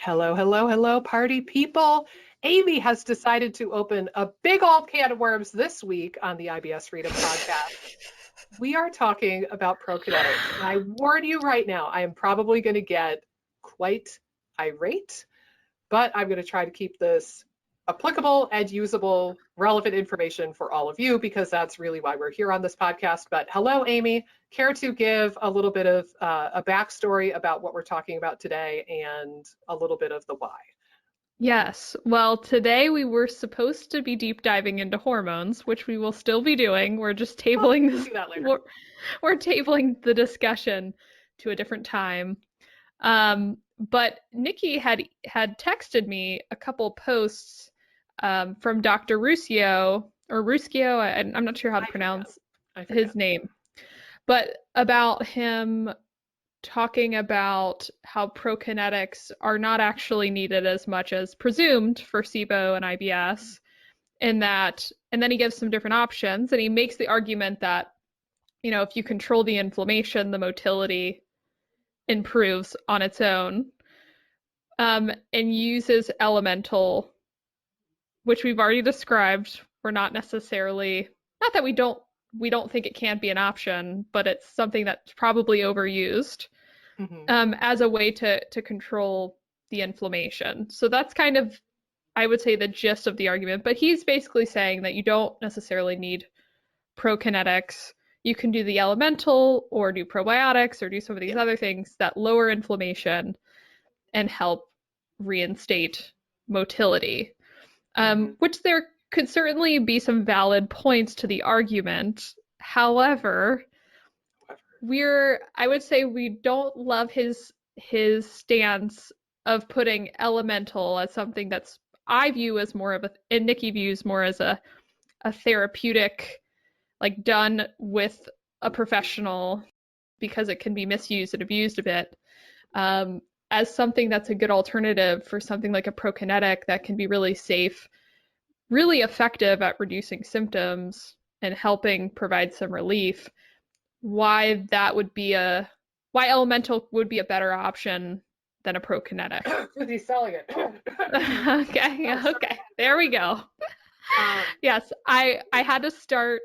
Hello, hello, hello, party people. Amy has decided to open a big old can of worms this week on the IBS Freedom Podcast. We are talking about Prokinetics. And I warn you right now, I am probably going to get quite irate, but I'm going to try to keep this applicable and usable, relevant information for all of you, because that's really why we're here on this podcast. But hello, Amy. Care to give a little bit of a backstory about what we're talking about today and a little bit of the why? Yes. Well, today we were supposed to be deep diving into hormones, which we will still be doing. We're just Well, tabling we'll this, do that later. we're tabling the discussion to a different time. But Nikki had texted me a couple posts from Dr. Ruscio or Ruscio, I'm not sure how to pronounce I forget. his name, but about him talking about how prokinetics are not actually needed as much as presumed for SIBO and IBS, in that, and then he gives some different options, and he makes the argument that, if you control the inflammation, the motility improves on its own, and uses elemental, which we've already described. We're not necessarily, not that we don't think it can't be an option, but it's something that's probably overused Mm-hmm. as a way to control the inflammation. So that's kind of, I would say, the gist of the argument. But he's basically saying that you don't necessarily need prokinetics. You can do the elemental or do probiotics or do some of these Yeah. other things that lower inflammation and help reinstate motility, Mm-hmm. which there could certainly be some valid points to the argument. However, I would say we don't love his stance of putting elemental as something that's, I view as more of a, and Nikki views more as a therapeutic, like done with a professional, because it can be misused and abused a bit, as something that's a good alternative for something like a prokinetic that can be really safe, really effective at reducing symptoms and helping provide some relief. Why that would be why elemental would be a better option than a prokinetic. Because he's selling it. Okay, there we go. Yes, I had to start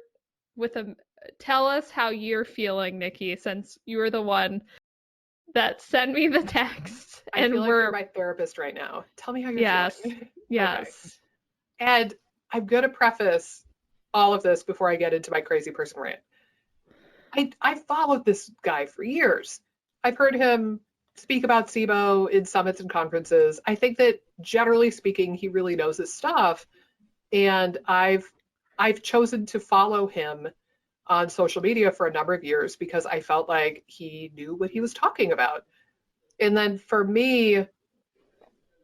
with a, tell us how you're feeling, Nikki, since you were the one that sent me the text. I feel And like you're my therapist right now. Tell me how you're yes, feeling. Okay. yes. And I'm going to preface all of this before I get into my crazy person rant. I followed this guy for years. I've heard him speak about SIBO in summits and conferences. I think that generally speaking, he really knows his stuff. And I've chosen to follow him on social media for a number of years because I felt like he knew what he was talking about. And then for me,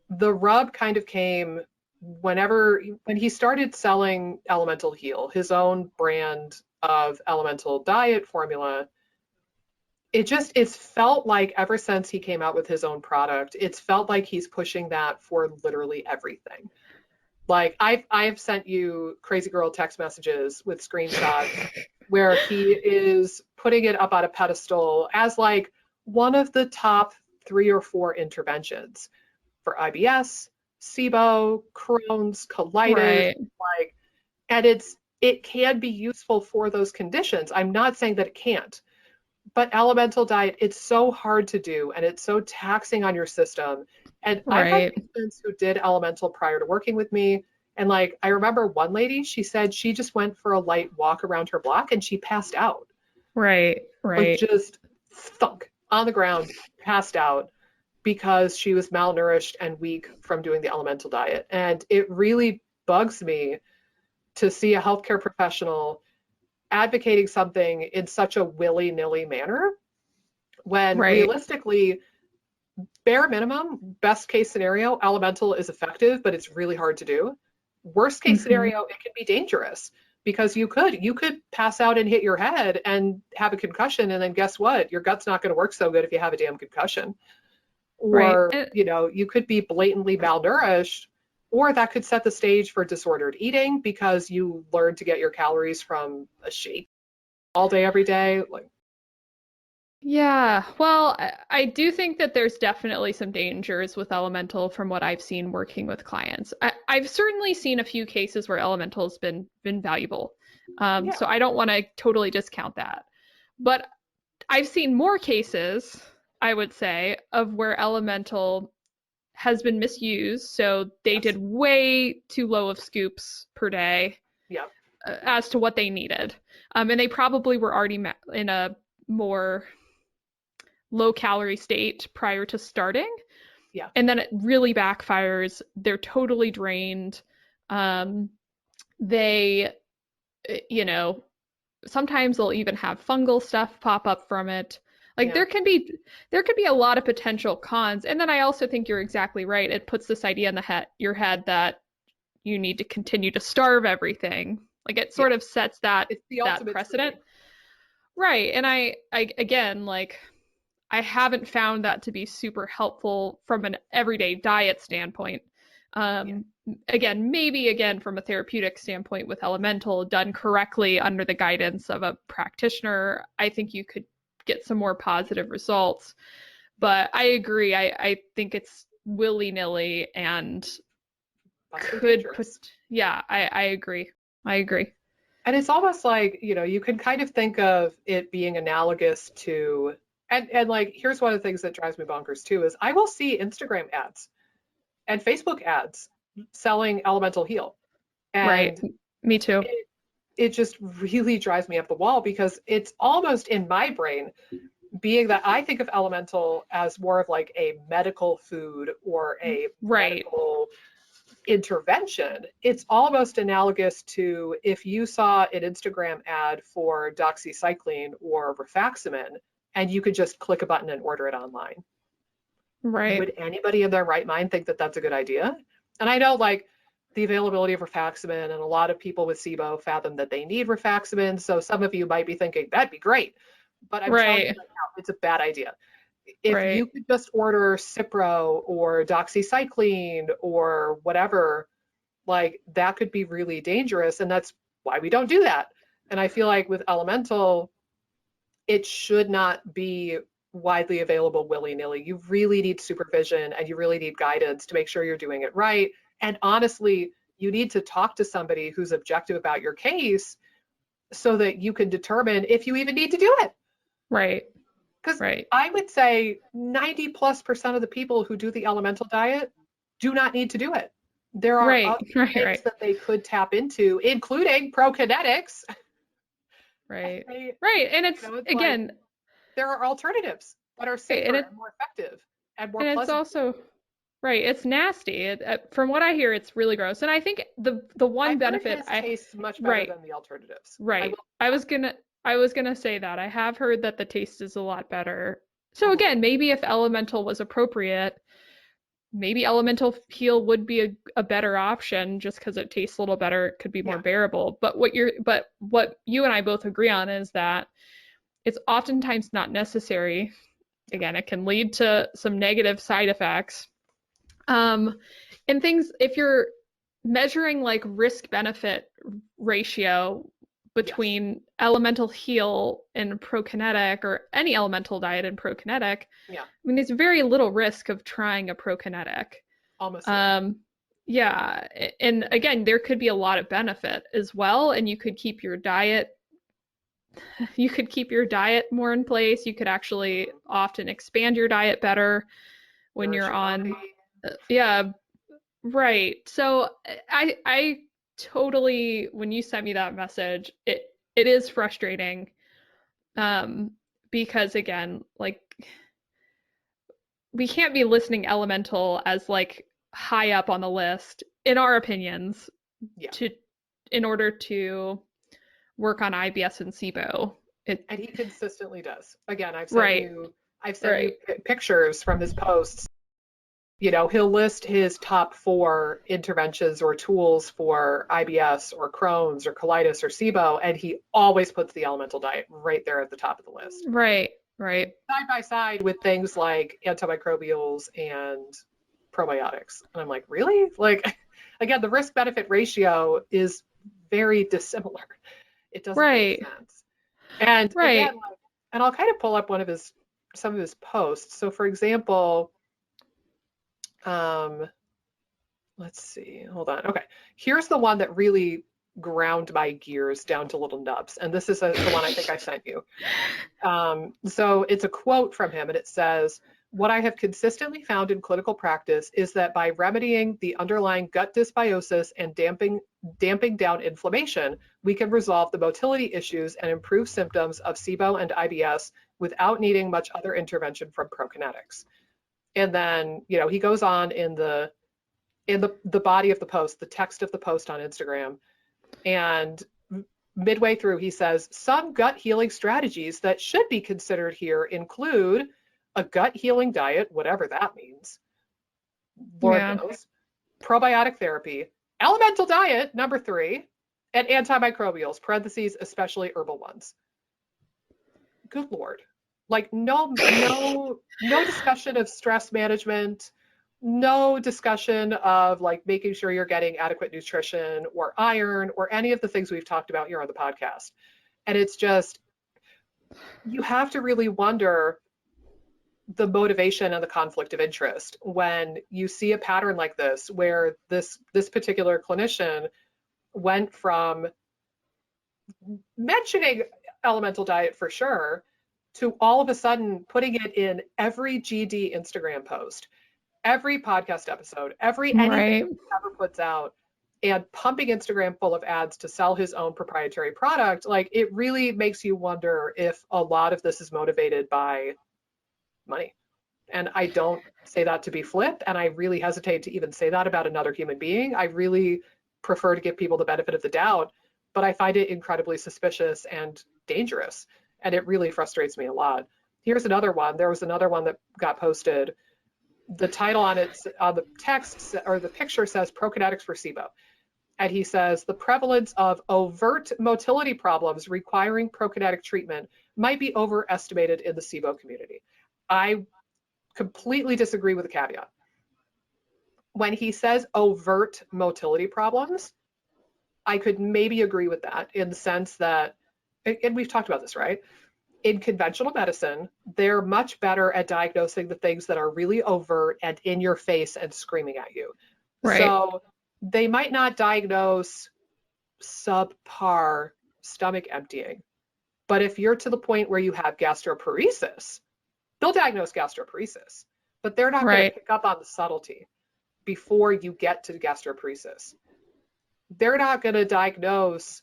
the rub kind of came when he started selling Elemental Heal, his own brand of elemental diet formula. It's felt like ever since he came out with his own product, it's felt like he's pushing that for literally everything. Like I've sent you crazy girl text messages with screenshots where he is putting it up on a pedestal as like one of the top 3 or 4 interventions for IBS, SIBO, Crohn's, colitis, Right. like, and it can be useful for those conditions. I'm not saying that it can't, but elemental diet, it's so hard to do and it's so taxing on your system. And I've had Right. patients who did elemental prior to working with me. And like, I remember one lady, she said she just went for a light walk around her block and she passed out, Right. like Right. just thunk on the ground, passed out because she was malnourished and weak from doing the elemental diet. And it really bugs me to see a healthcare professional advocating something in such a willy-nilly manner when Right. realistically, bare minimum, best case scenario, elemental is effective, but it's really hard to do. Worst case Hmm. scenario, it can be dangerous because you could pass out and hit your head and have a concussion, and then guess what? Your gut's not going to work so good if you have a damn concussion. Right. Or, you could be blatantly malnourished, or that could set the stage for disordered eating because you learn to get your calories from a shake all day, every day. Like, Yeah, well, I do think that there's definitely some dangers with elemental from what I've seen working with clients. I've certainly seen a few cases where elemental's been valuable. Yeah. So I don't want to totally discount that. But I've seen more cases, I would say, of where elemental has been misused. So they did Yes. way too low of scoops per day Yeah. as to what they needed. And they probably were already in a more low calorie state prior to starting. Yeah. And then it really backfires. They're totally drained. Um, they, you know, sometimes they'll even have fungal stuff pop up from it. Like Yeah. there could be a lot of potential cons. And then I also think you're exactly right. It puts this idea in your head that you need to continue to starve everything. Like it Yeah. sort of sets It's the that ultimate precedent. scrutiny. Right. And I again, like I haven't found that to be super helpful from an everyday diet standpoint. Yeah. Um, Again, maybe again from a therapeutic standpoint with elemental done correctly under the guidance of a practitioner, I think you could get some more positive results. But I agree. I think it's willy-nilly and Possibly could put, dangerous. yeah, I agree. I agree. And it's almost like, you can kind of think of it being analogous to, and like, here's one of the things that drives me bonkers too, is I will see Instagram ads and Facebook ads selling Elemental Heal. Right. And Me too. it just really drives me up the wall because it's almost in my brain, being that I think of Elemental as more of like a medical food or a Right. medical intervention. It's almost analogous to if you saw an Instagram ad for doxycycline or rifaximin and you could just click a button and order it online. Right. Would anybody in their right mind think that that's a good idea? And I know like the availability of rifaximin and a lot of people with SIBO fathom that they need rifaximin. So some of you might be thinking that'd be great. But I'm telling you Right. right now, it's a bad idea. If Right. you could just order Cipro or doxycycline or whatever, like that could be really dangerous. And that's why we don't do that. And I feel like with Elemental, it should not be widely available willy-nilly. You really need supervision and you really need guidance to make sure you're doing it right. And honestly, you need to talk to somebody who's objective about your case so that you can determine if you even need to do it. Right. Because Right. I would say 90+% of the people who do the Elemental diet do not need to do it. There are Right. other Right. things Right. that they could tap into, including Prokinetics. Right. They, Right. And it's like again, there are alternatives that are right, safer and more effective and more and it's pleasant. also right. It's nasty. From what I hear, it's really gross. And I think the one I've heard benefit his I tastes much better right, than the alternatives. I right. will. I was gonna say that. I have heard that the taste is a lot better. So Mhm. again, maybe if elemental was appropriate, maybe elemental heal would be a better option just because it tastes a little better. It could be more Yeah, bearable. But what you and I both agree on is that it's oftentimes not necessary. yeah, Again, it can lead to some negative side effects. And things, if you're measuring like risk benefit ratio yes, between elemental heal and prokinetic or any elemental diet and prokinetic, yeah, I mean, there's very little risk of trying a prokinetic. almost none. Um, yeah, and again, there could be a lot of benefit as well, and you could keep your diet more in place. You could actually Mhm. often expand your diet better when you're Nourish your on, body. yeah, right. So I totally, when you sent me that message, it is frustrating. Um, because again, like we can't be listening elemental as like high up on the list in our opinions Yeah, to in order to work on IBS and SIBO. It and he consistently does. Again, right, I've sent you right, pictures from his posts. He'll list his top four interventions or tools for IBS or Crohn's or colitis or SIBO, and he always puts the elemental diet right there at the top of the list, right, right, side by side with things like antimicrobials and probiotics. And I'm like, really? Like, again, the risk benefit ratio is very dissimilar. It doesn't make right, sense. And again, right. And I'll kind of pull up some of his posts. So for example, let's see, hold on. Okay, here's the one that really ground my gears down to little nubs. And this is the one I think I sent you. So it's a quote from him, and it says, "What I have consistently found in clinical practice is that by remedying the underlying gut dysbiosis and damping down inflammation, we can resolve the motility issues and improve symptoms of SIBO and IBS without needing much other intervention from Prokinetics." And then, he goes on in the body of the post, the text of the post on Instagram, and midway through he says, "Some gut healing strategies that should be considered here include a gut healing diet," whatever that means, Lord knows, "probiotic therapy, elemental diet, number 3, and antimicrobials, parentheses, especially herbal ones." Good Lord. Like no discussion of stress management, no discussion of like making sure you're getting adequate nutrition or iron or any of the things we've talked about here on the podcast. And it's just, you have to really wonder the motivation and the conflict of interest when you see a pattern like this, where this particular clinician went from mentioning elemental diet for sure to all of a sudden putting it in every GD Instagram post, every podcast episode, anything he ever puts out, and pumping Instagram full of ads to sell his own proprietary product. Like, it really makes you wonder if a lot of this is motivated by money. And I don't say that to be flip, and I really hesitate to even say that about another human being. I really prefer to give people the benefit of the doubt, but I find it incredibly suspicious and dangerous, and it really frustrates me a lot. Here's another one. There was another one that got posted. The title on the text or the picture says Prokinetics for SIBO. And he says, "The prevalence of overt motility problems requiring prokinetic treatment might be overestimated in the SIBO community." I completely disagree with the caveat. When he says overt motility problems, I could maybe agree with that in the sense that, and we've talked about this, right? In conventional medicine, they're much better at diagnosing the things that are really overt and in your face and screaming at you. Right. So they might not diagnose subpar stomach emptying, but if you're to the point where you have gastroparesis, they'll diagnose gastroparesis, but they're not going to pick up on the subtlety before you get to gastroparesis. They're not going to diagnose,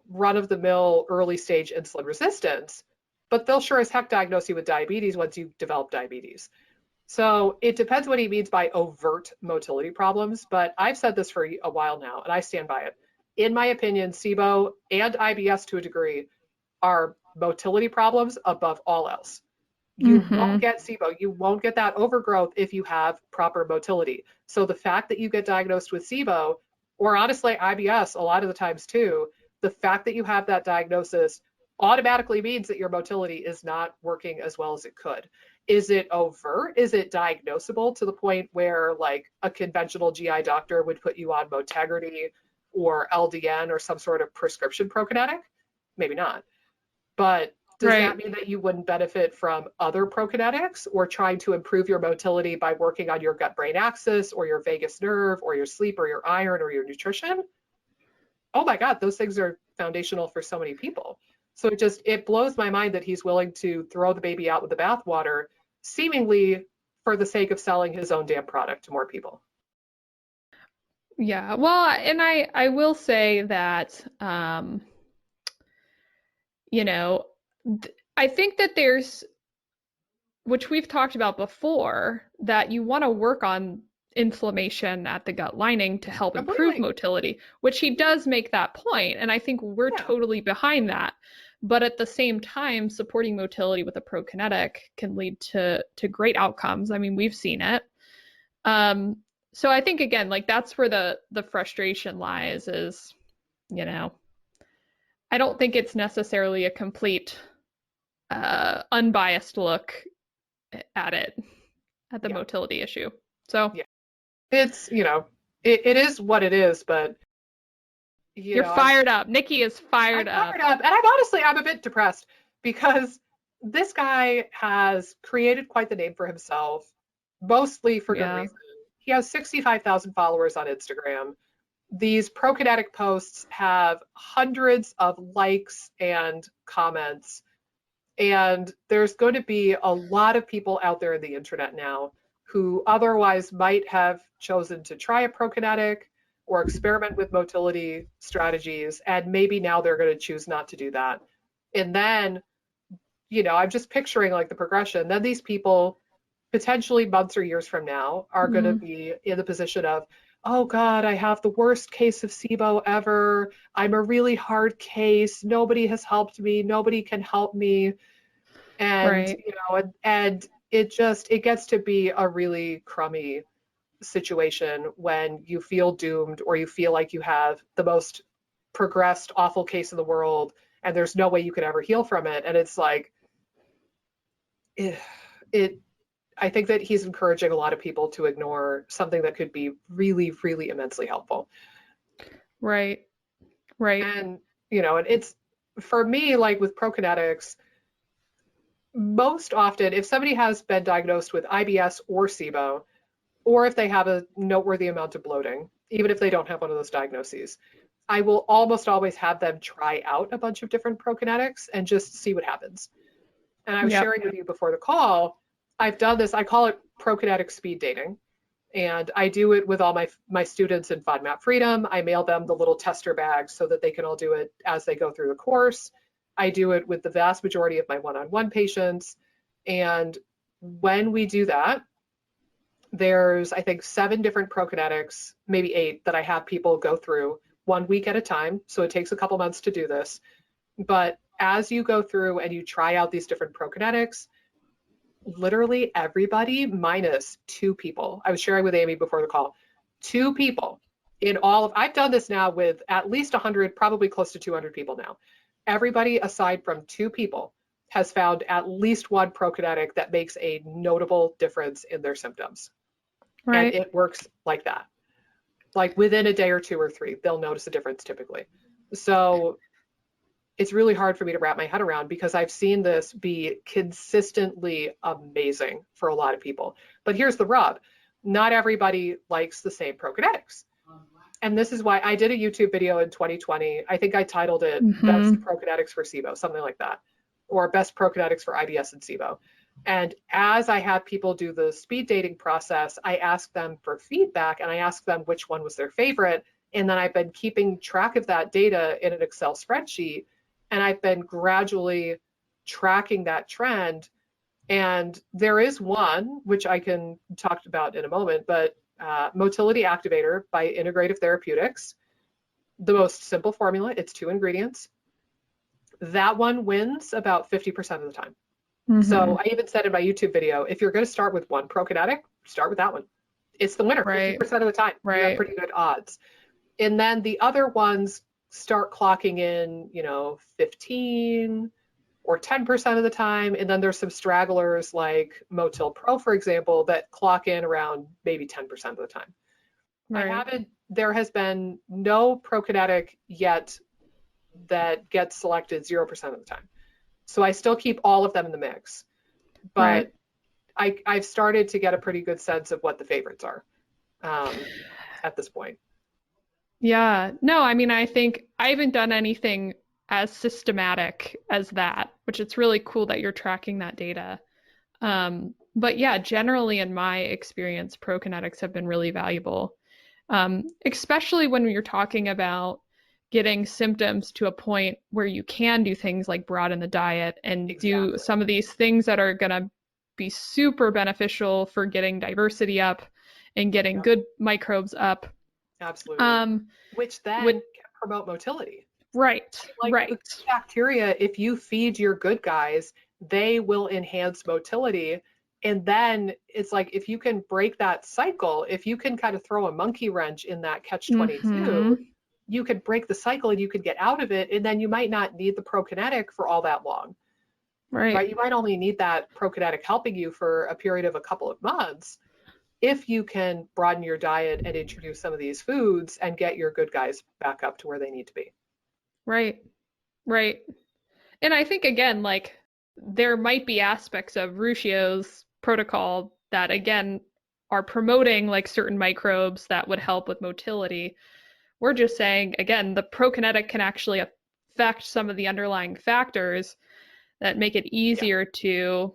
run-of-the-mill early stage insulin resistance, but they'll sure as heck diagnose you with diabetes once you develop diabetes. So it depends what he means by overt motility problems, but I've said this for a while now, and I stand by it. In my opinion, SIBO and IBS to a degree are motility problems above all else. You won't get SIBO, you won't get that overgrowth if you have proper motility. So the fact that you get diagnosed with SIBO, or honestly IBS a lot of the times too, the fact that you have that diagnosis automatically means that your motility is not working as well as it could. Is it overt? Is it diagnosable to the point where like a conventional GI doctor would put you on Motegrity or LDN or some sort of prescription prokinetic? Maybe not. But does that mean that you wouldn't benefit from other prokinetics or trying to improve your motility by working on your gut-brain axis or your vagus nerve or your sleep or your iron or your nutrition? Oh my God, those things are foundational for so many people. So it blows my mind that he's willing to throw the baby out with the bathwater, seemingly for the sake of selling his own damn product to more people. Yeah, well, and I will say that, I think that there's, which we've talked about before, that you want to work on inflammation at the gut lining to help improve motility, which he does make that point, and I think we're totally behind that. But at the same time, supporting motility with a prokinetic can lead to great outcomes. I mean, we've seen it. So I think, again, like that's where the frustration lies is, I don't think it's necessarily a complete unbiased look at it, at the motility issue. So it's, it is what it is, but you're fired up. Nikki is fired up. And I'm a bit depressed because this guy has created quite the name for himself, mostly for good Yeah. reason. He has 65,000 followers on Instagram. These Prokinetic posts have hundreds of likes and comments. And there's going to be a lot of people out there in the internet now who otherwise might have chosen to try a Prokinetic or experiment with motility strategies, and maybe now they're going to choose not to do that. And then, I'm just picturing like the progression. Then these people, potentially months or years from now, are going to be in the position of, oh God, I have the worst case of SIBO ever. I'm a really hard case. Nobody has helped me. Nobody can help me. And, Right. and it gets to be a really crummy situation when you feel doomed or you feel like you have the most progressed, awful case in the world and there's no way you could ever heal from it. And it's like, I think that he's encouraging a lot of people to ignore something that could be really, really immensely helpful. Right. Right. And, and it's, for me, like with Prokinetics, most often, if somebody has been diagnosed with IBS or SIBO, or if they have a noteworthy amount of bloating, even if they don't have one of those diagnoses, I will almost always have them try out a bunch of different Prokinetics and just see what happens. And I was Yep. sharing with you before the call, I've done this, I call it Prokinetic speed dating. And I do it with all my students in FODMAP Freedom. I mail them the little tester bags so that they can all do it as they go through the course. I do it with the vast majority of my one-on-one patients. And when we do that, there's, I think, 7 different Prokinetics, maybe 8, that I have people go through 1 week at a time. So it takes a couple months to do this. But as you go through and you try out these different Prokinetics, literally everybody minus 2 people. I was sharing with Amy before the call, 2 people in all of, I've done this now with at least 100, probably close to 200 people now. Everybody aside from 2 people has found at least one Prokinetic that makes a notable difference in their symptoms. Right. And it works like that. Like within a day or 2 or 3, they'll notice a difference typically. So it's really hard for me to wrap my head around because I've seen this be consistently amazing for a lot of people. But here's the rub. Not everybody likes the same Prokinetics. And this is why I did a YouTube video in 2020. I think I titled it Best Prokinetics for SIBO, something like that, or Best Prokinetics for IBS and SIBO. And as I had people do the speed dating process, I asked them for feedback and I asked them which one was their favorite. And then I've been keeping track of that data in an Excel spreadsheet. And I've been gradually tracking that trend. And there is one, which I can talk about in a moment, but Motility Activator by Integrative Therapeutics, the most simple formula, it's 2 ingredients. That one wins about 50% of the time. So I even said in my YouTube video, if you're going to start with one Prokinetic, start with that one. It's the winner 50% of the time. You have pretty good odds. And then the other ones start clocking in, 15 or 10% of the time. And then there's some stragglers like Motil Pro, for example, that clock in around maybe 10% of the time. There has been no Prokinetic yet that gets selected 0% of the time. So I still keep all of them in the mix, but I've started to get a pretty good sense of what the favorites are at this point. Yeah, no, I mean, I think I haven't done anything as systematic as that, which it's really cool that you're tracking that data. But yeah, generally in my experience, Prokinetics have been really valuable, especially when you're talking about getting symptoms to a point where you can do things like broaden the diet and do some of these things that are going to be super beneficial for getting diversity up and getting good microbes up. Absolutely. Which then can promote motility. Right. The bacteria, if you feed your good guys, they will enhance motility. And then it's like, if you can break that cycle, if you can kind of throw a monkey wrench in that catch-22, you could break the cycle and you could get out of it. And then you might not need the Prokinetic for all that long. Right? You might only need that Prokinetic helping you for a period of a couple of months if you can broaden your diet and introduce some of these foods and get your good guys back up to where they need to be. Right. And I think, again, like, there might be aspects of Ruscio's protocol that, again, are promoting like certain microbes that would help with motility. We're just saying, again, the prokinetic can actually affect some of the underlying factors that make it easier to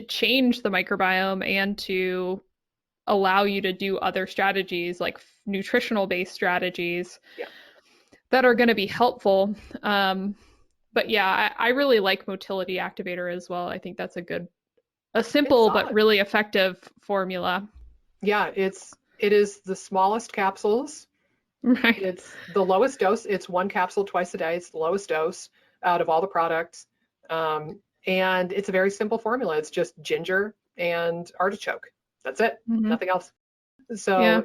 change the microbiome and to allow you to do other strategies like nutritional based strategies that are going to be helpful. But yeah, I really like motility activator as well. I think that's a simple but really effective formula. Yeah, it is the smallest capsules. Right. It's the lowest dose. It's 1 capsule twice a day. It's the lowest dose out of all the products. And it's a very simple formula. It's just ginger and artichoke. That's it. Mm-hmm. Nothing else. So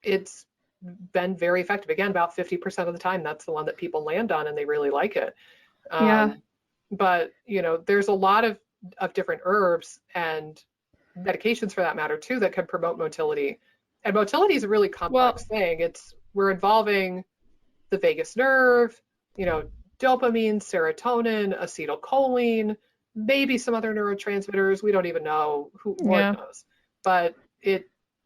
it's been very effective. Again, about 50% of the time, that's the one that people land on and they really like it. But there's a lot of different herbs and medications for that matter too that can promote motility. And motility is a really complex thing. We're involving the vagus nerve, dopamine, serotonin, acetylcholine, maybe some other neurotransmitters. We don't even know who knows. But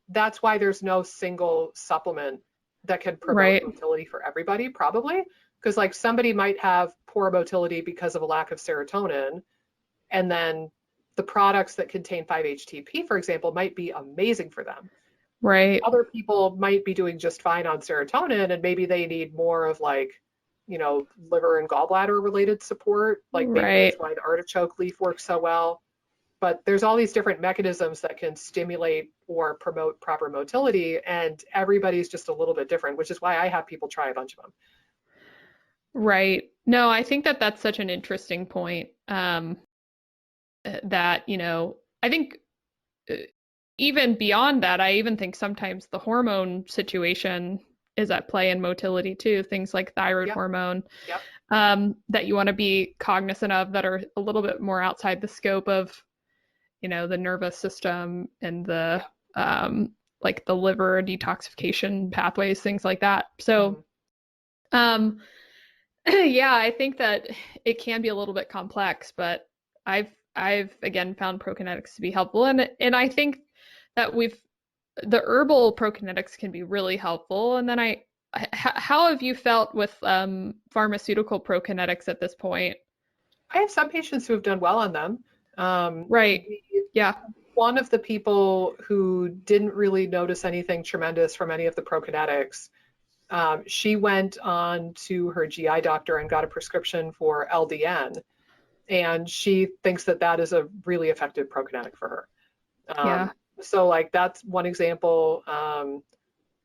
that's why there's no single supplement that can promote motility for everybody, probably. Because like somebody might have poor motility because of a lack of serotonin, and then the products that contain 5-HTP, for example, might be amazing for them. Right. Other people might be doing just fine on serotonin, and maybe they need more of like, liver and gallbladder related support. Like maybe that's why the artichoke leaf works so well. But there's all these different mechanisms that can stimulate or promote proper motility, and everybody's just a little bit different, which is why I have people try a bunch of them. Right. No, I think that that's such an interesting point. That, I think even beyond that, I even think sometimes the hormone situation is at play in motility too. Things like thyroid hormone that you want to be cognizant of that are a little bit more outside the scope of, the nervous system and the like the liver detoxification pathways, things like that. So, yeah, I think that it can be a little bit complex, but I've again found Prokinetics to be helpful, and I think that the herbal Prokinetics can be really helpful. And then how have you felt with pharmaceutical Prokinetics at this point? I have some patients who have done well on them. Right. Yeah. One of the people who didn't really notice anything tremendous from any of the Prokinetics, she went on to her GI doctor and got a prescription for LDN, and she thinks that is a really effective Prokinetic for her. So like that's one example.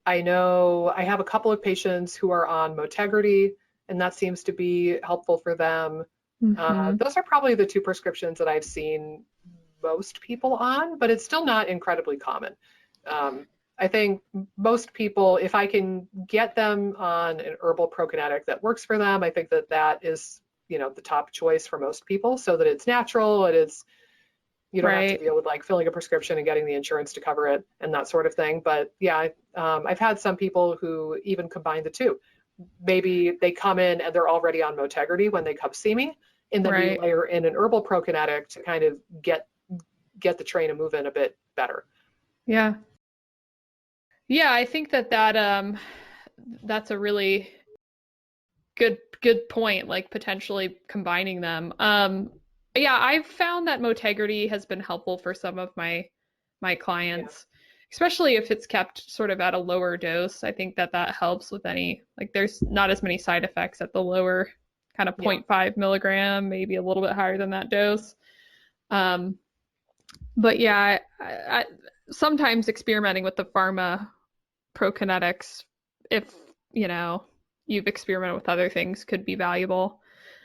I know I have a couple of patients who are on Motegrity, and that seems to be helpful for them. Those are probably the 2 prescriptions that I've seen most people on, but it's still not incredibly common. I think most people, if I can get them on an herbal Prokinetic that works for them, I think that is, the top choice for most people, so that it's natural and you don't have to deal with like filling a prescription and getting the insurance to cover it and that sort of thing. But yeah, I've had some people who even combine the 2. Maybe they come in and they're already on Motegrity when they come see me, and then we layer in an herbal Prokinetic to kind of get the train to move in a bit better. Yeah, I think that that's a really good point, like potentially combining them. Yeah, I've found that Motegrity has been helpful for some of my clients, especially if it's kept sort of at a lower dose. I think that helps with there's not as many side effects at the lower kind of 0.5 milligram, maybe a little bit higher than that dose. But yeah, I sometimes experimenting with the pharma Prokinetics, if you've experimented with other things, could be valuable.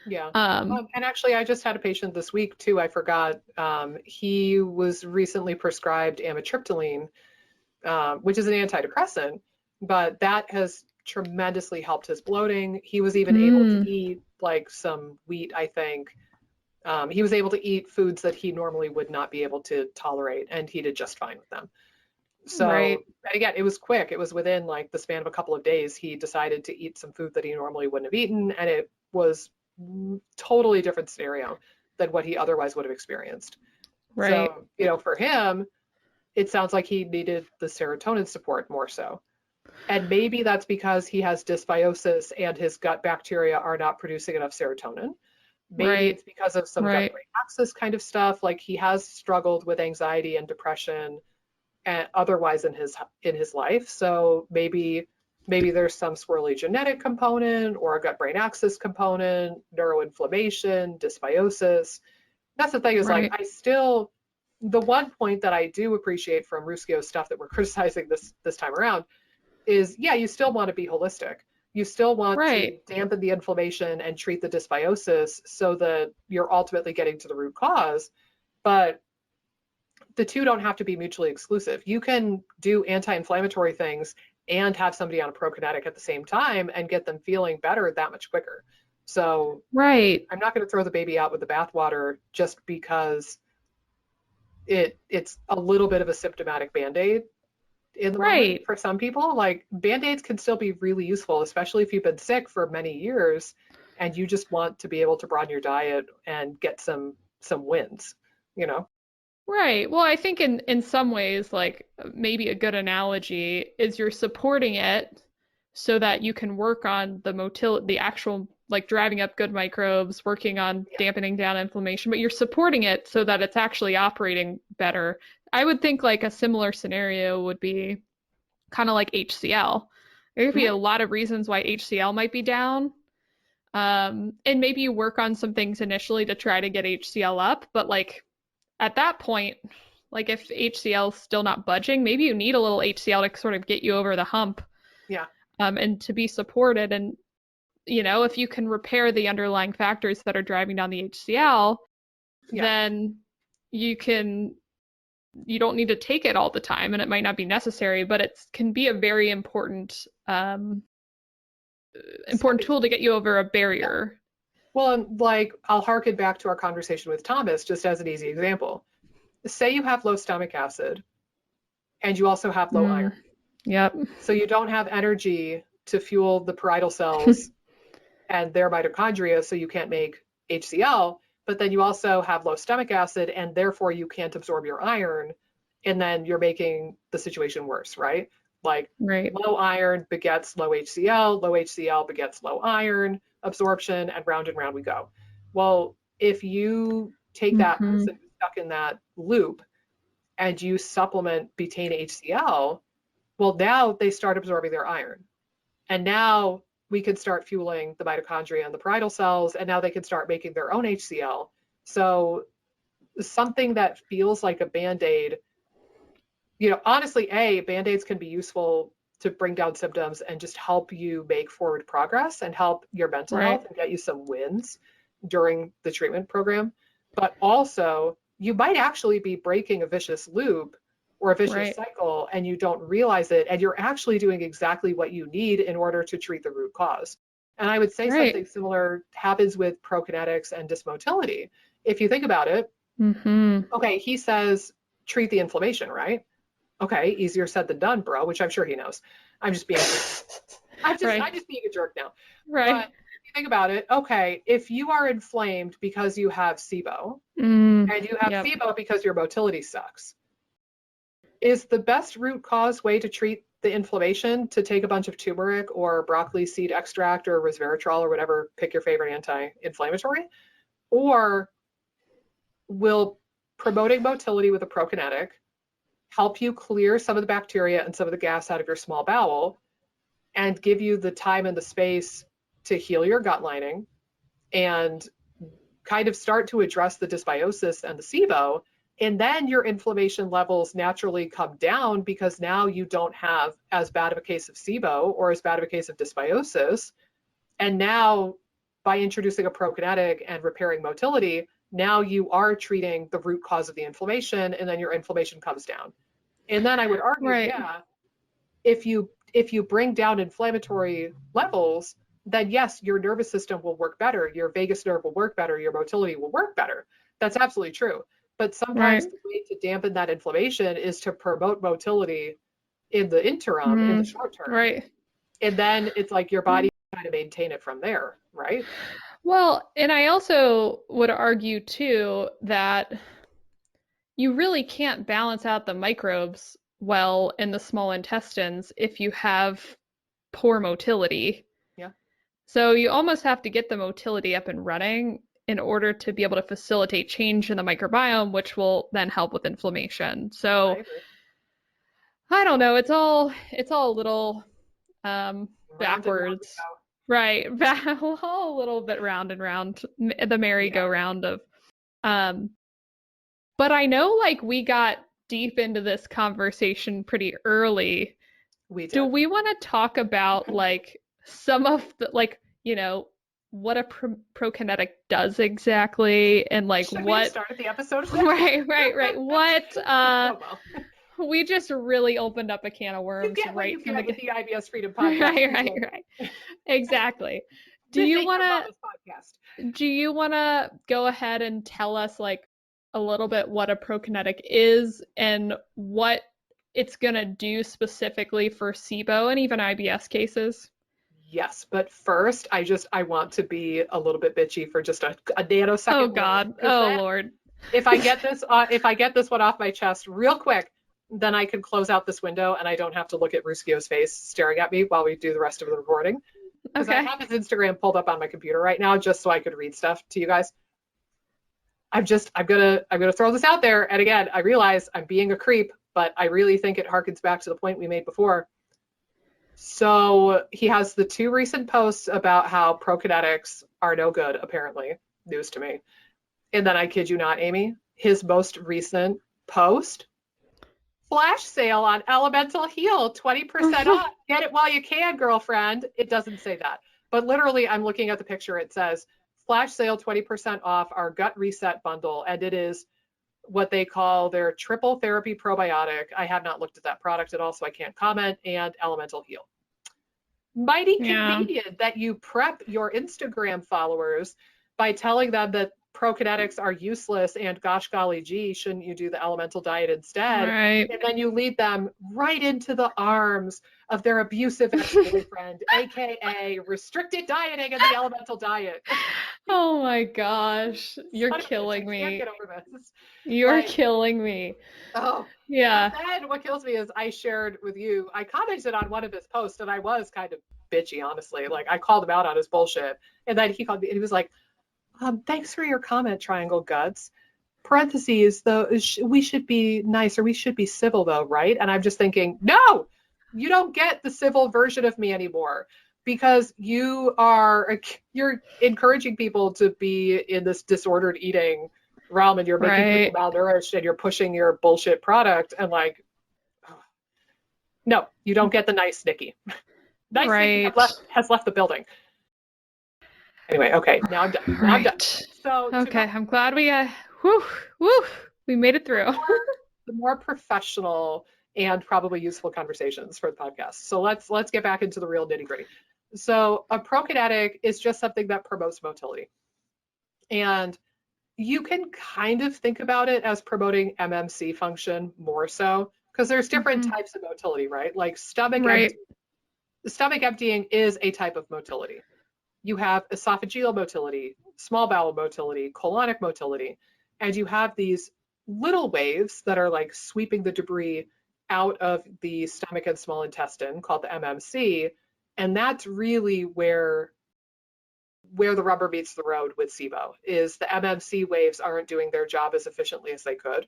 Yeah. And actually, I just had a patient this week too. I forgot. He was recently prescribed amitriptyline, which is an antidepressant, but that has tremendously helped his bloating. He was even able to eat like some wheat, I think. He was able to eat foods that he normally would not be able to tolerate, and he did just fine with them. So again, it was quick. It was within like the span of a couple of days. He decided to eat some food that he normally wouldn't have eaten, and it was totally different scenario than what he otherwise would have experienced. Right. So, you know, for him, it sounds like he needed the serotonin support more so. And maybe that's because he has dysbiosis and his gut bacteria are not producing enough serotonin. Maybe Right. it's because of some Right. gut-brain axis kind of stuff. Like he has struggled with anxiety and depression and otherwise in his life. So maybe there's some swirly genetic component or a gut-brain axis component, neuroinflammation, dysbiosis. That's the thing is like the one point that I do appreciate from Ruscio's stuff that we're criticizing this time around is, yeah, you still want to be holistic. You still want to Right. dampen the inflammation and treat the dysbiosis so that you're ultimately getting to the root cause. But the two don't have to be mutually exclusive. You can do anti-inflammatory things and have somebody on a prokinetic at the same time and get them feeling better that much quicker. So Right. I'm not going to throw the baby out with the bathwater just because it's a little bit of a symptomatic band-aid in the moment Right. for some people. Like band-aids can still be really useful, especially if you've been sick for many years and you just want to be able to broaden your diet and get some wins, you know? Right. Well, I think in some ways, like maybe a good analogy is you're supporting it so that you can work on the actual like driving up good microbes, working on Yeah. dampening down inflammation, but you're supporting it so that it's actually operating better. I would think like a similar scenario would be kind of like HCl. There could be a Mhm. lot of reasons why HCl might be down. And maybe you work on some things initially to try to get HCl up, but like at that point, like if HCl is still not budging, maybe you need a little HCl to sort of get you over the hump, Yeah. and to be supported. And, you know, if you can repair the underlying factors that are driving down the HCl, Yeah. then you can, you don't need to take it all the time and it might not be necessary, but it can be a very important Stepping tool to stone. get you over a Yeah. barrier. Well, and like I'll harken back to our conversation with Thomas just as an easy example. Say you have low stomach acid and you also have low Mm, iron. yep. So you don't have energy to fuel the parietal cells and their mitochondria, so you can't make HCl, but then you also have low stomach acid and therefore you can't absorb your iron, and then you're making the situation worse, right? Like Right. low iron begets low HCl begets low iron absorption, and round we go. Well, if you take that Hmm. person who's stuck in that loop and you supplement betaine HCl, well, now they start absorbing their iron. And now we can start fueling the mitochondria and the parietal cells, and now they can start making their own HCl. So something that feels like a band-aid, you know, honestly, band-aids can be useful to bring down symptoms and just help you make forward progress and help your mental Right. health and get you some wins during the treatment program. But also, you might actually be breaking a vicious loop or a vicious Right. cycle and you don't realize it. And you're actually doing exactly what you need in order to treat the root cause. And I would say Right. something similar happens with prokinetics and dysmotility. If you think about it, Hmm. okay, he says treat the inflammation, right? Okay, easier said than done, bro, which I'm sure he knows. I'm just being I'm Right. just being a jerk now. But Right. if you think about it, okay, if you are inflamed because you have SIBO Mm, and you have yep. SIBO because your motility sucks, is the best root cause way to treat the inflammation to take a bunch of turmeric or broccoli seed extract or resveratrol or whatever, pick your favorite anti-inflammatory? Or will promoting motility with a prokinetic help you clear some of the bacteria and some of the gas out of your small bowel and give you the time and the space to heal your gut lining and kind of start to address the dysbiosis and the SIBO, and then your inflammation levels naturally come down because now you don't have as bad of a case of SIBO or as bad of a case of dysbiosis. And now by introducing a prokinetic and repairing motility, now you are treating the root cause of the inflammation, and then your inflammation comes down. And then I would argue, Right. yeah, if you bring down inflammatory levels, then yes, your nervous system will work better, your vagus nerve will work better, your motility will work better. That's absolutely true. But sometimes Right. the way to dampen that inflammation is to promote motility in the interim, in the Mm, short term. right. And then it's like your body kind of maintain it from there, right? Well, and I also would argue too that you really can't balance out the microbes well in the small intestines if you have poor motility. Yeah. So you almost have to get the motility up and running in order to be able to facilitate change in the microbiome, which will then help with inflammation. I So agree. I don't know. It's all a little Round and round we backwards, go. right? A little bit round and round, the merry-go-round of. Um, but I know like we got deep into this conversation pretty early. We Do did. we want to talk about like some of the like, what a prokinetic does exactly and like Should we have what started the episode with that? right. What Oh, well. we just really opened up a can of You worms get what right you from the get with the IBS Freedom Podcast. right. Exactly. Do The you Think want Your to Mama's podcast. do you want to go ahead and tell us like a little bit what a prokinetic is and what it's going to do specifically for SIBO and even IBS cases? Yes, but first, I want to be a little bit bitchy for just a nanosecond. Oh God. Oh Lord. If I get this one off my chest real quick, then I can close out this window and I don't have to look at Ruskio's face staring at me while we do the rest of the recording. Because I Okay. have his Instagram pulled up on my computer right now just so I could read stuff to you guys. I'm gonna throw this out there. And again, I realize I'm being a creep, but I really think it harkens back to the point we made before. So he has the 2 recent posts about how Prokinetics are no good, apparently. News to me. And then I kid you not, Amy, his most recent post, flash sale on Elemental Heal, 20% off. Get it while you can, girlfriend. It doesn't say that. But literally, I'm looking at the picture. It says, flash sale, 20% off our gut reset bundle. And it is what they call their triple therapy probiotic. I have not looked at that product at all, so I can't comment. And Elemental Heal. Mighty Yeah. convenient that you prep your Instagram followers by telling them that Prokinetics are useless and gosh golly gee, shouldn't you do the elemental diet instead? Right. And then you lead them right into the arms of their abusive ex-boyfriend, aka restricted dieting and the elemental diet. Oh my gosh. You're Son of a bitch, killing I can't me. get over this. You're Like, killing me. oh. Yeah. And then what kills me is I shared with you, I commented on one of his posts and I was kind of bitchy, honestly. Like I called him out on his bullshit. And then he called me and he was like, thanks for your comment, Triangle Guts. Parentheses, though, we should be nice or we should be civil, though, right? And I'm just thinking, no, you don't get the civil version of me anymore because you're encouraging people to be in this disordered eating realm and you're making people malnourished and you're pushing your bullshit product and like, no, you don't get the nice Nikki. Nice Nikki has left the building. Anyway, okay, now I'm done. Now I'm done. So okay, I'm glad we we made it through. the more professional and probably useful conversations for the podcast. So let's get back into the real nitty gritty. So a prokinetic is just something that promotes motility, and you can kind of think about it as promoting MMC function more so because there's different types of motility, right? Like stomach emptying is a type of motility. You have esophageal motility, small bowel motility, colonic motility, and you have these little waves that are like sweeping the debris out of the stomach and small intestine called the MMC. And that's really where the rubber meets the road with SIBO is the MMC waves aren't doing their job as efficiently as they could.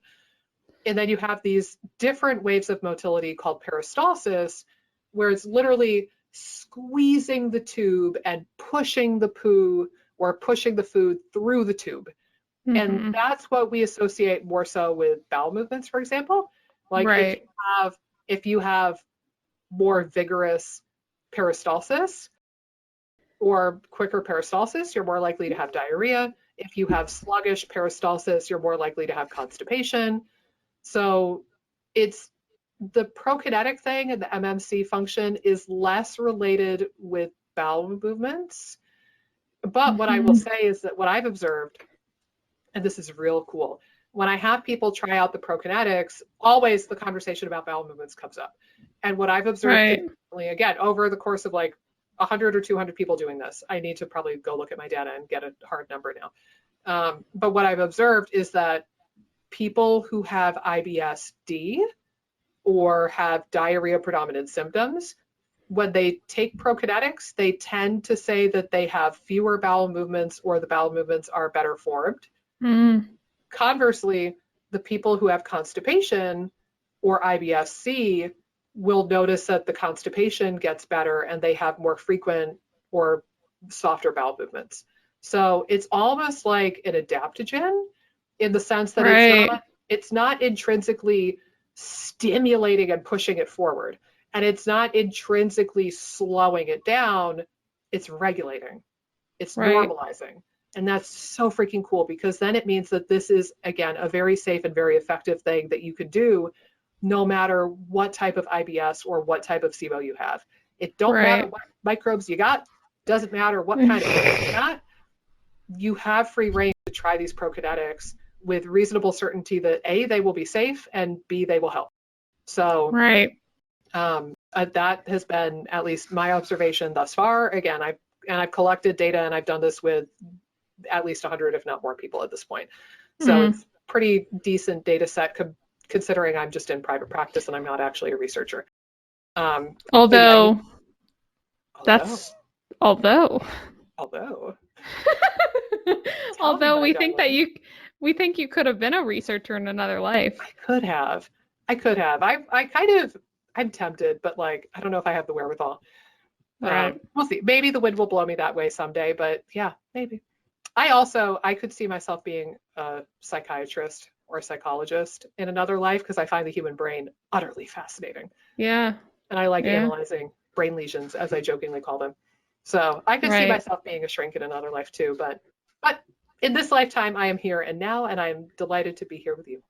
And then you have these different waves of motility called peristalsis, where it's literally squeezing the tube and pushing the poo or pushing the food through the tube. And that's what we associate more so with bowel movements, for example. Like if you have more vigorous peristalsis or quicker peristalsis, you're more likely to have diarrhea. If you have sluggish peristalsis, you're more likely to have constipation. So it's the prokinetic thing and the MMC function is less related with bowel movements. But what I will say is that what I've observed, and this is real cool, when I have people try out the Prokinetics, always the conversation about bowel movements comes up. And what I've observed, again, over the course of like 100 or 200 people doing this. I need to probably go look at my data and get a hard number now. But what I've observed is that people who have IBS-D or have diarrhea predominant symptoms, when they take Prokinetics, they tend to say that they have fewer bowel movements or the bowel movements are better formed. Conversely, the people who have constipation or IBS-C will notice that the constipation gets better and they have more frequent or softer bowel movements. So it's almost like an adaptogen in the sense that it's not intrinsically stimulating and pushing it forward, and it's not intrinsically slowing it down. It's regulating, it's normalizing. And that's so freaking cool, because then it means that this is, again, a very safe and very effective thing that you could do no matter what type of IBS or what type of SIBO you have. It don't matter what microbes you got, doesn't matter what kind of things you got. You have free reign to try these Prokinetics with reasonable certainty that A, they will be safe, and B, they will help. So that has been at least my observation thus far. Again, I've collected data, and I've done this with at least 100, if not more people at this point. So it's pretty decent data set considering I'm just in private practice and I'm not actually a researcher. Although we think you could have been a researcher in another life. I could have. I'm tempted, but like, I don't know if I have the wherewithal. We'll see. Maybe the wind will blow me that way someday, but yeah, maybe. I could see myself being a psychiatrist or a psychologist in another life, because I find the human brain utterly fascinating. Yeah. And I like analyzing brain lesions, as I jokingly call them. So I could see myself being a shrink in another life too, but in this lifetime, I am here and now, and I'm delighted to be here with you.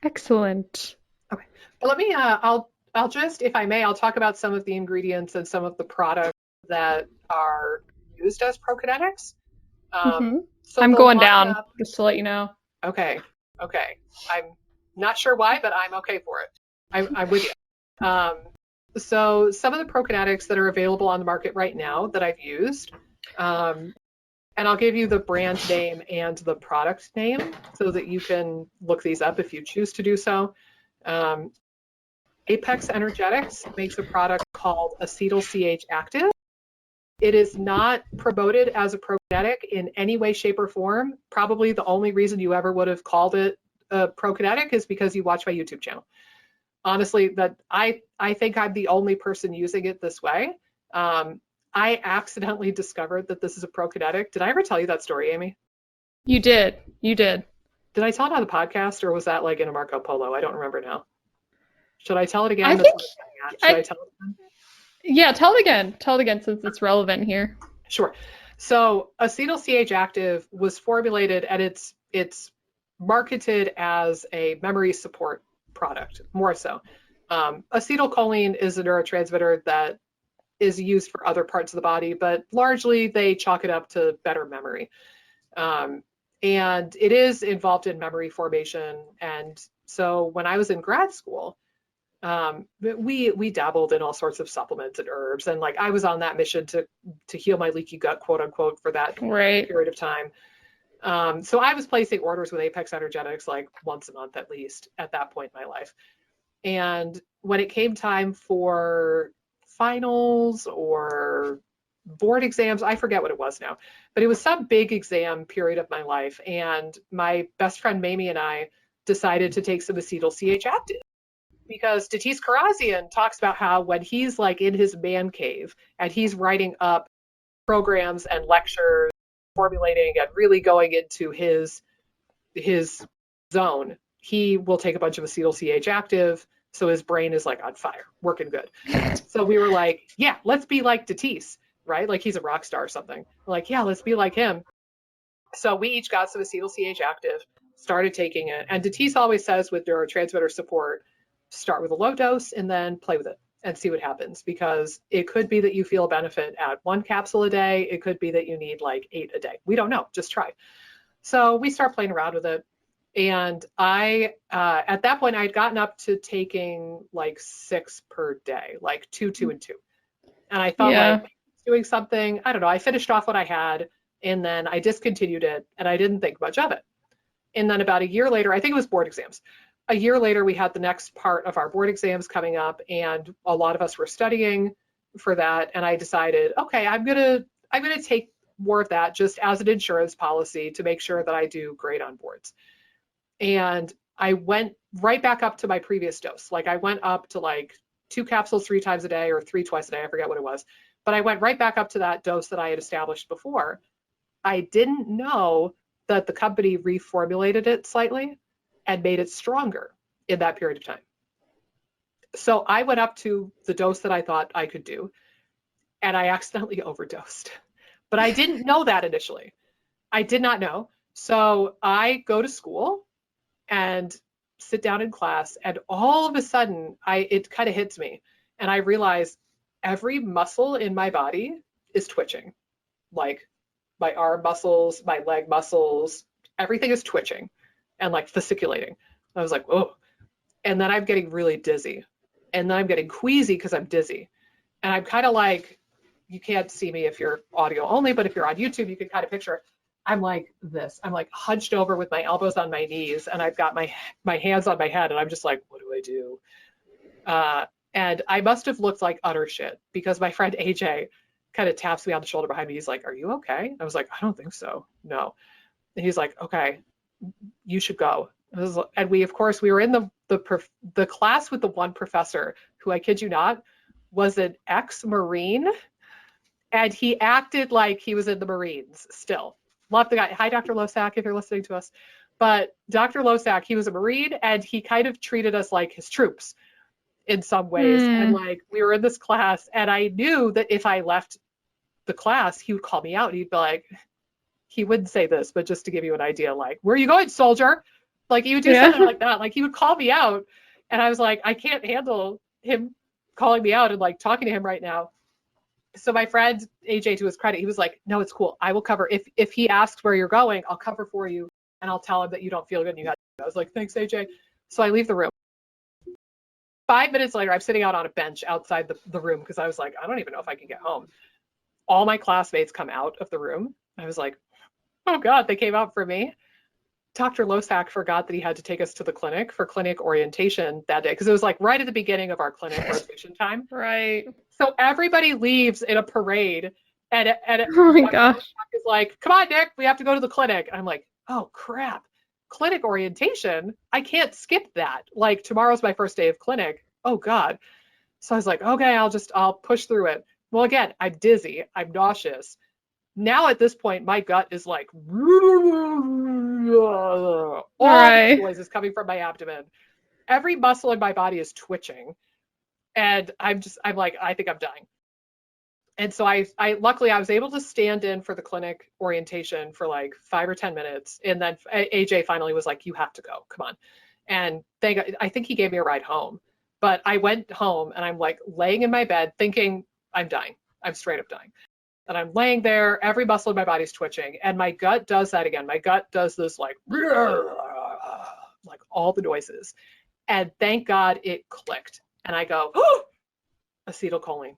Excellent. Okay. Well, let me, I'll just, if I may, I'll talk about some of the ingredients and some of the products that are used as Prokinetics. So I'm going down, just to let you know. Okay. I'm not sure why, but I'm okay for it. I'm with you. So some of the Prokinetics that are available on the market right now that I've used, and I'll give you the brand name and the product name so that you can look these up if you choose to do so. Apex Energetics makes a product called Acetyl CH Active. It is not promoted as a Prokinetic in any way, shape, or form. Probably the only reason you ever would have called it a Prokinetic is because you watch my YouTube channel. Honestly, that I think I'm the only person using it this way. I accidentally discovered that this is a Prokinetic. Did I ever tell you that story, Amy? You did. Did I tell it on the podcast, or was that like in a Marco Polo? I don't remember now. Should I tell it again? Should I tell it again? Yeah, tell it again. Tell it again since it's relevant here. Sure. So Acetyl CH Active was formulated, and it's marketed as a memory support product, more so. Acetylcholine is a neurotransmitter that is used for other parts of the body, but largely they chalk it up to better memory. And it is involved in memory formation. And so when I was in grad school, we dabbled in all sorts of supplements and herbs, and like I was on that mission to heal my leaky gut, quote unquote, for that period of time. So I was placing orders with Apex Energetics like once a month at least at that point in my life. And when it came time for finals or board exams, I forget what it was now, but it was some big exam period of my life, and my best friend Mamie and I decided to take some Acetyl CH Active. Because Datis Karazian talks about how when he's like in his man cave and he's writing up programs and lectures, formulating and really going into his zone, he will take a bunch of Acetyl CH Active, so his brain is like on fire, working good. So we were like, yeah, let's be like Datis, right? Like he's a rock star or something. We're like, yeah, let's be like him. So we each got some Acetyl CH Active, started taking it, and Datis always says with neurotransmitter support, start with a low dose and then play with it and see what happens, because it could be that you feel a benefit at 1 capsule a day. It could be that you need like 8 a day. We don't know. Just try. So we start playing around with it. And I, at that point, I'd gotten up to taking like 6 per day, like 2, 2, and 2. And I thought like, doing something. I don't know. I finished off what I had and then I discontinued it and I didn't think much of it. And then about a year later, I think it was board exams. A year later, we had the next part of our board exams coming up and a lot of us were studying for that. And I decided, okay, I'm gonna take more of that just as an insurance policy to make sure that I do great on boards. And I went right back up to my previous dose. Like I went up to like 2 capsules 3 times a day or 3 twice a day. I forget what it was. But I went right back up to that dose that I had established before. I didn't know that the company reformulated it slightly and made it stronger in that period of time. So I went up to the dose that I thought I could do, and I accidentally overdosed. But I didn't know that initially. I did not know. So I go to school and sit down in class, and all of a sudden, it kind of hits me, and I realize every muscle in my body is twitching, like my arm muscles, my leg muscles, everything is twitching and like fasciculating. I was like, oh. And then I'm getting really dizzy. And then I'm getting queasy because I'm dizzy. And I'm kind of like, you can't see me if you're audio only, but if you're on YouTube, you can kind of picture it. I'm like this. I'm like hunched over with my elbows on my knees and I've got my hands on my head and I'm just like, what do I do? And I must have looked like utter shit because my friend AJ kind of taps me on the shoulder behind me. He's like, are you okay? I was like, I don't think so. No. And he's like, okay, you should go. And we, of course, we were in the class with the one professor who, I kid you not, was an ex-Marine. And he acted like he was in the Marines still. Love the guy. Hi, Dr. Losak, if you're listening to us. But Dr. Losak, he was a Marine and he kind of treated us like his troops in some ways. And like we were in this class and I knew that if I left the class, he would call me out. He'd be like, he wouldn't say this, but just to give you an idea, like, where are you going, soldier? Like he would do something like that. Like he would call me out. And I was like, I can't handle him calling me out and like talking to him right now. So my friend AJ, to his credit, he was like, no, it's cool. I will cover. If he asks where you're going, I'll cover for you. And I'll tell him that you don't feel good and you got to. I was like, thanks, AJ. So I leave the room. 5 minutes later, I'm sitting out on a bench outside the room because I was like, I don't even know if I can get home. All my classmates come out of the room. I was like, oh God, they came out for me. Dr. Losak forgot that he had to take us to the clinic for clinic orientation that day because it was like right at the beginning of our clinic rotation time. Right. So everybody leaves in a parade and Oh my gosh. Losak is like, come on, Nick, we have to go to the clinic. I'm like, oh crap. Clinic orientation? I can't skip that. Like tomorrow's my first day of clinic. Oh God. So I was like, okay, I'll push through it. Well, again, I'm dizzy. I'm nauseous. Now at this point, my gut is like, all the noise is coming from my abdomen. Every muscle in my body is twitching. And I'm like, I think I'm dying. And so I luckily I was able to stand in for the clinic orientation for like 5 or 10 minutes. And then AJ finally was like, you have to go, come on. And I think he gave me a ride home, but I went home and I'm like laying in my bed thinking I'm dying. I'm straight up dying. And I'm laying there, every muscle in my body's twitching. And my gut does that again. My gut does this like all the noises. And thank God it clicked. And I go, oh, acetylcholine.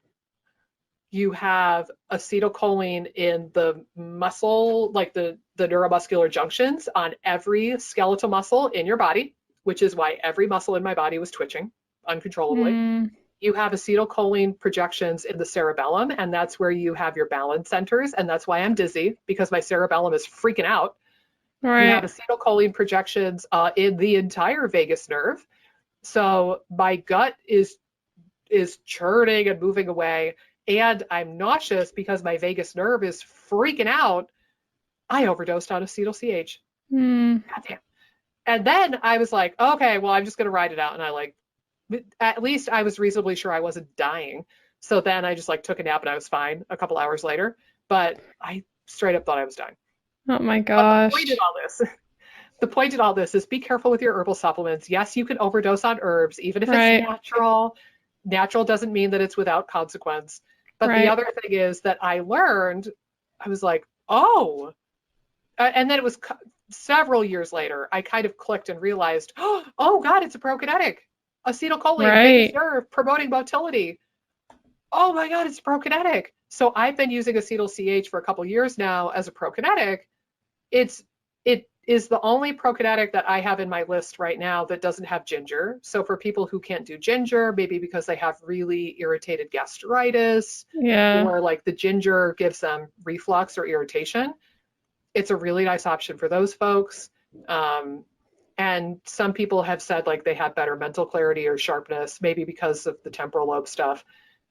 You have acetylcholine in the muscle, like the neuromuscular junctions on every skeletal muscle in your body, which is why every muscle in my body was twitching uncontrollably. You have acetylcholine projections in the cerebellum, and that's where you have your balance centers, and that's why I'm dizzy, because my cerebellum is freaking out. Right. You have acetylcholine projections in the entire vagus nerve. So my gut is churning and moving away, and I'm nauseous because my vagus nerve is freaking out. I overdosed on acetyl CH. Goddamn. And then I was like, okay, well, I'm just going to ride it out. And at least I was reasonably sure I wasn't dying. So then I just like took a nap and I was fine a couple hours later, but I straight up thought I was dying. Oh my gosh. The point in all this is be careful with your herbal supplements. Yes, you can overdose on herbs, even if it's natural. Natural doesn't mean that it's without consequence. But the other thing is that I learned, I was like, oh, and then it was several years later, I kind of clicked and realized, oh God, it's a prokinetic. Acetylcholine, vagus nerve, promoting motility. oh my God, it's Prokinetic. So I've been using acetyl CH for a couple years now as a Prokinetic. It is the only Prokinetic that I have in my list right now that doesn't have ginger. So for people who can't do ginger, maybe because they have really irritated gastritis, Yeah. or like the ginger gives them reflux or irritation, it's a really nice option for those folks. And some people have said like they have better mental clarity or sharpness, maybe because of the temporal lobe stuff.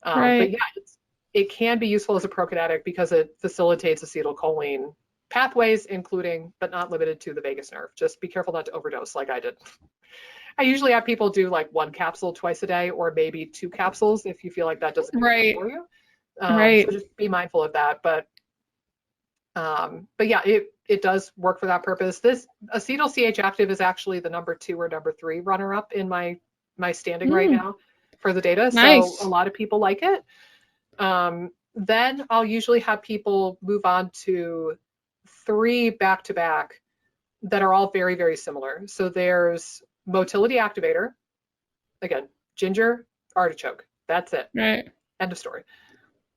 But Right. yeah, it can be useful as a prokinetic because it facilitates acetylcholine pathways, including but not limited to the vagus nerve. Just be careful not to overdose like I did. I usually have people do like 1 capsule twice a day, or maybe 2 capsules if you feel like that doesn't do enough Right. for you. So Right. just be mindful of that. But yeah, it does work for that purpose. This acetyl CH active is actually the number 2 or number 3 runner up in my standing right Mm, now for the data. So a nice. lot of people like it. Then I'll usually have people move on to 3 back to back that are all very, very similar. So there's motility activator, again, ginger, artichoke. That's it. Right. End of story.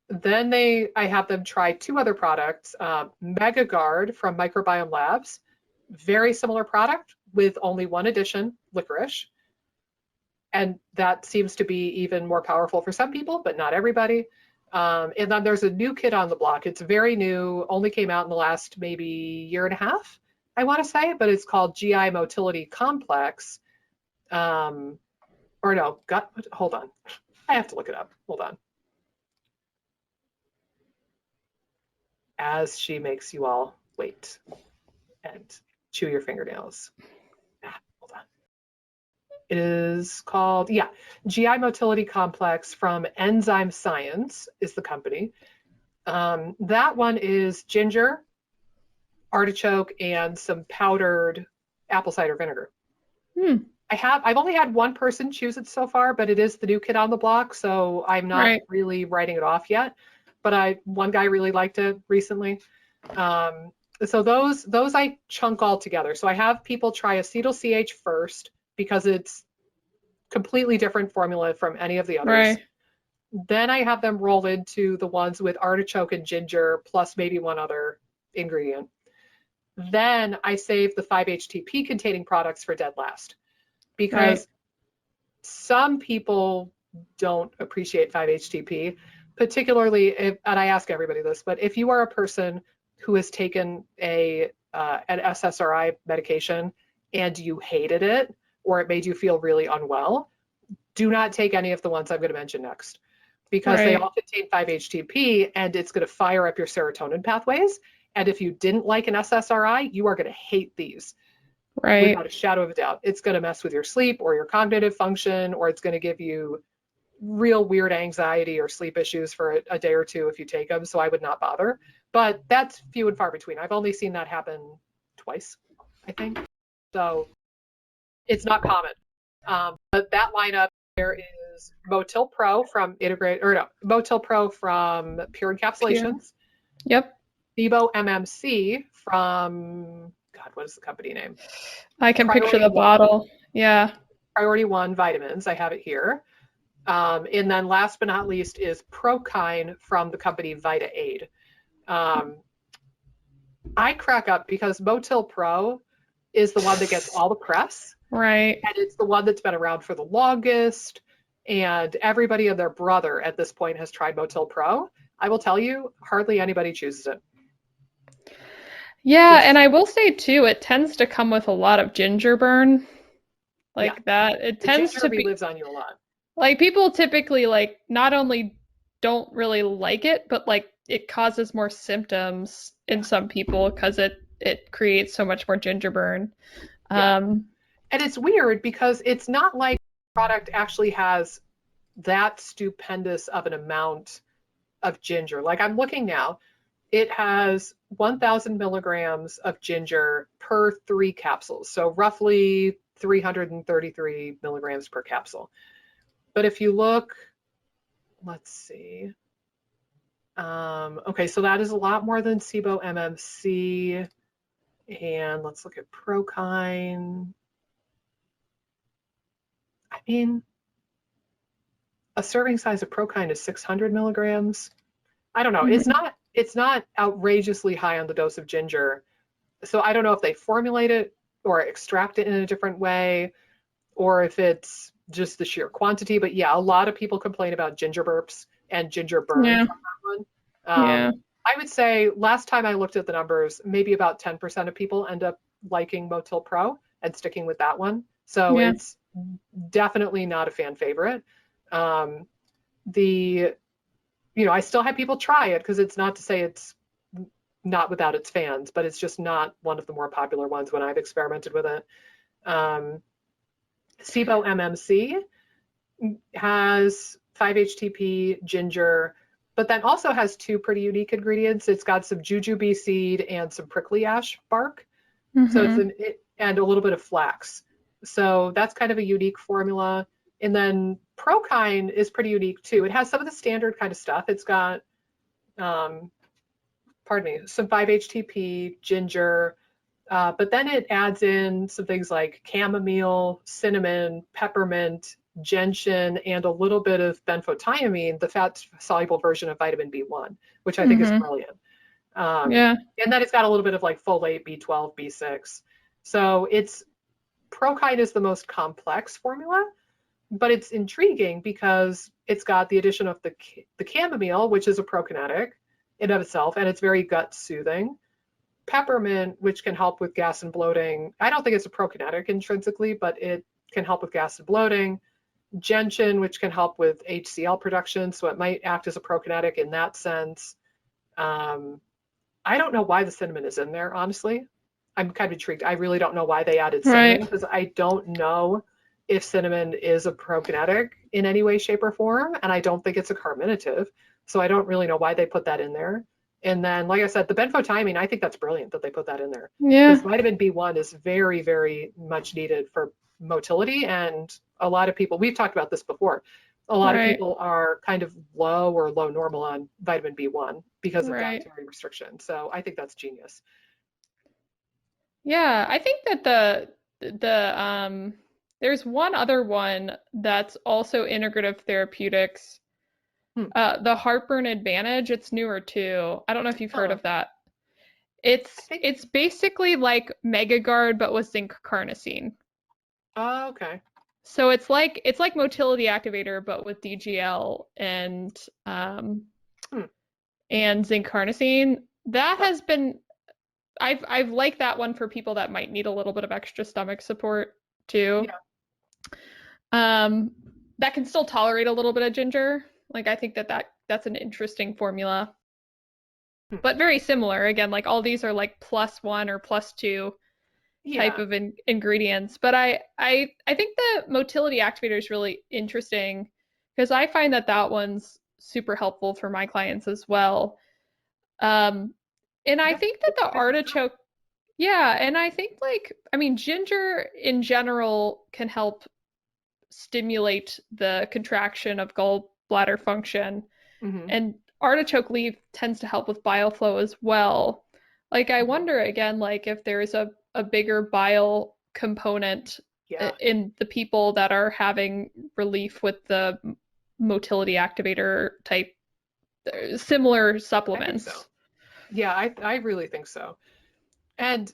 Then I have them try 2 other products. MegaGuard from Microbiome Labs, very similar product with only 1 addition, licorice. And that seems to be even more powerful for some people, but not everybody. And then there's a new kit on the block. It's very new, only came out in the last maybe year and a half, I want to say, but it's called GI Motility Complex. Or no, hold on. I have to look it up. Hold on. As she makes you all wait and chew your fingernails. Hold on. It is called, yeah, GI Motility Complex from Enzyme Science is the company. That one is ginger, artichoke, and some powdered apple cider vinegar. Hmm. I've only had 1 person choose it so far, but it is the new kid on the block, so I'm not Right. really writing it off yet. But one guy really liked it recently. So those I chunk all together. So I have people try acetyl CH first because it's completely different formula from any of the others. Right. Then I have them roll into the ones with artichoke and ginger plus maybe 1 other ingredient. Then I save the 5-HTP containing products for dead last, because Right. some people don't appreciate 5-HTP, particularly if, and I ask everybody this, but if you are a person who has taken an SSRI medication and you hated it, or it made you feel really unwell, do not take any of the ones I'm going to mention next, because they Right. all contain 5-HTP and it's going to fire up your serotonin pathways. And if you didn't like an SSRI, you are going to hate these Right. without a shadow of a doubt. It's going to mess with your sleep or your cognitive function, or it's going to give you real weird anxiety or sleep issues for a day or 2 if you take them. So I would not bother. But that's few and far between. I've only seen that happen twice, I think. So it's not common. But that lineup, there is Motil Pro from Motil Pro from Pure Pure. Encapsulations, Yep. SIBO MMC from, God, what is the company name? I can picture Priority the One. bottle. Yeah. Priority One vitamins. I have it here. And then last but not least is Prokine from the company Vita Aid. I crack up because Motil Pro is the one that gets all the press, Right. and it's the one that's been around for the longest. And everybody and their brother at this point has tried Motil Pro. I will tell you, hardly anybody chooses it. Yeah, and Just, I will say too, it tends to come with a lot of ginger burn yeah, like that. It the tends ginger to bee be lives on you a lot. like people typically like not only don't really like it, but like it causes more symptoms in Yeah, some people because it creates so much more ginger burn. yeah. Um, And it's weird because it's not like the product actually has that stupendous of an amount of ginger. Like I'm looking now, it has 1,000 milligrams of ginger per 3 capsules. So roughly 333 milligrams per capsule. But if you look, let's see. Okay, so that is a lot more than SIBO MMC. And let's look at Prokine. I mean, a serving size of Prokine is 600 milligrams. I don't know. Mhm. It's not outrageously high on the dose of ginger. So I don't know if they formulate it or extract it in a different way, or if it's just the sheer quantity. But yeah, a lot of people complain about ginger burps and ginger burn Yeah. from that one. Yeah. I would say last time I looked at the numbers, maybe about 10% of people end up liking Motil Pro and sticking with that one. So Yeah. it's definitely not a fan favorite. Um, the I still have people try it because it's not to say it's not without its fans, but it's just not one of the more popular ones when I've experimented with it. Um, SIBO MMC has 5-HTP, ginger, but then also has two pretty unique ingredients. It's got some jujube seed and some prickly ash bark. So Mhm. and a little bit of flax. So that's kind of a unique formula. And then Prokine is pretty unique too. It has some of the standard kind of stuff. It's got, um, pardon me, some 5-HTP, ginger, but then it adds in some things like chamomile, cinnamon, peppermint, gentian, and a little bit of benfotiamine, the fat-soluble version of vitamin B1, which I think is Mhm. brilliant. Um, Yeah. and then it's got a little bit of like folate, B12, B6. So Prokine is the most complex formula, but it's intriguing because it's got the addition of the chamomile, which is a prokinetic in of itself, and it's very gut soothing. Peppermint, which can help with gas and bloating. I don't think it's a prokinetic intrinsically, but it can help with gas and bloating. Gentian, which can help with HCl production, so it might act as a prokinetic in that sense. Um, I don't know why the cinnamon is in there, honestly. I'm kind of intrigued. I really don't know why they added cinnamon Right. because I don't know if cinnamon is a prokinetic in any way, shape, or form, and I don't think it's a carminative. So I don't really know why they put that in there. And then, like I said, the benfotiamine, I think that's brilliant that they put that in there because Yeah. vitamin B1 is very, very much needed for motility. And a lot of people, we've talked about this before, a lot of Right. people are kind of low or low normal on vitamin B1 because of Right. dietary restriction. So I think that's genius. Yeah, I think that the there's one other one that's also integrative therapeutics. Hmm. The heartburn advantage, it's newer too. I don't know if you've heard Huh. of that. I It's think, it's basically like Megagard but with zinc carnosine. oh, okay. So it's like motility activator but with DGL um Hmm. and zinc carnosine. That Huh. has been I've liked that one for people that might need a little bit of extra stomach support too. Yeah. Um, that can still tolerate a little bit of ginger. Like I think that's an interesting formula, Hmm. but very similar. Again, like all these are like +1 or +2 type Yeah. of ingredients. But I think the motility activator is really interesting because I find that one's super helpful for my clients as well. Um, and I Yeah. think that It's the good to know. artichoke, yeah, and I think I mean, ginger in general can help stimulate the contraction of gallbladder function. Mm-hmm. And artichoke leaf tends to help with bile flow as well. Like I Mm-hmm. wonder again, like if there's a bigger bile component Yeah. in the people that are having relief with the motility activator type similar I think so. supplements. Yeah, I really think so. And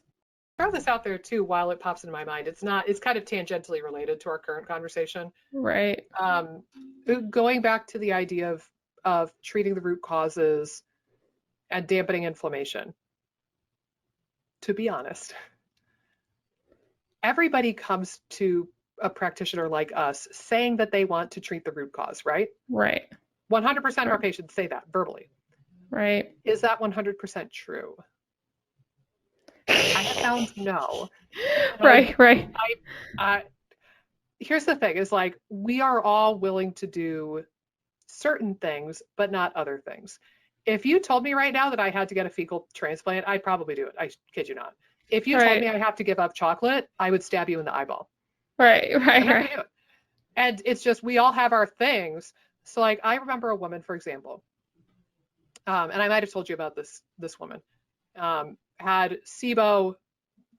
throw this out there too while it pops into my mind. It's kind of tangentially related to our current conversation. Right. Um, Going back to the idea of treating the root causes and dampening inflammation. To be honest, everybody comes to a practitioner like us saying that they want to treat the root cause, right? Right. 100% of our Right. patients say that verbally. Right. Is that 100% true? I have found no. And Right. Right. I here's the thing is like we are all willing to do certain things, but not other things. If you told me right now that I had to get a fecal transplant, I'd probably do it. I kid you not. If you told me Right. I have to give up chocolate, I would stab you in the eyeball. Right. I'm Right. not gonna Right. do it. And it's just we all have our things. So like I remember a woman, for example, and I might have told you about this woman, had SIBO,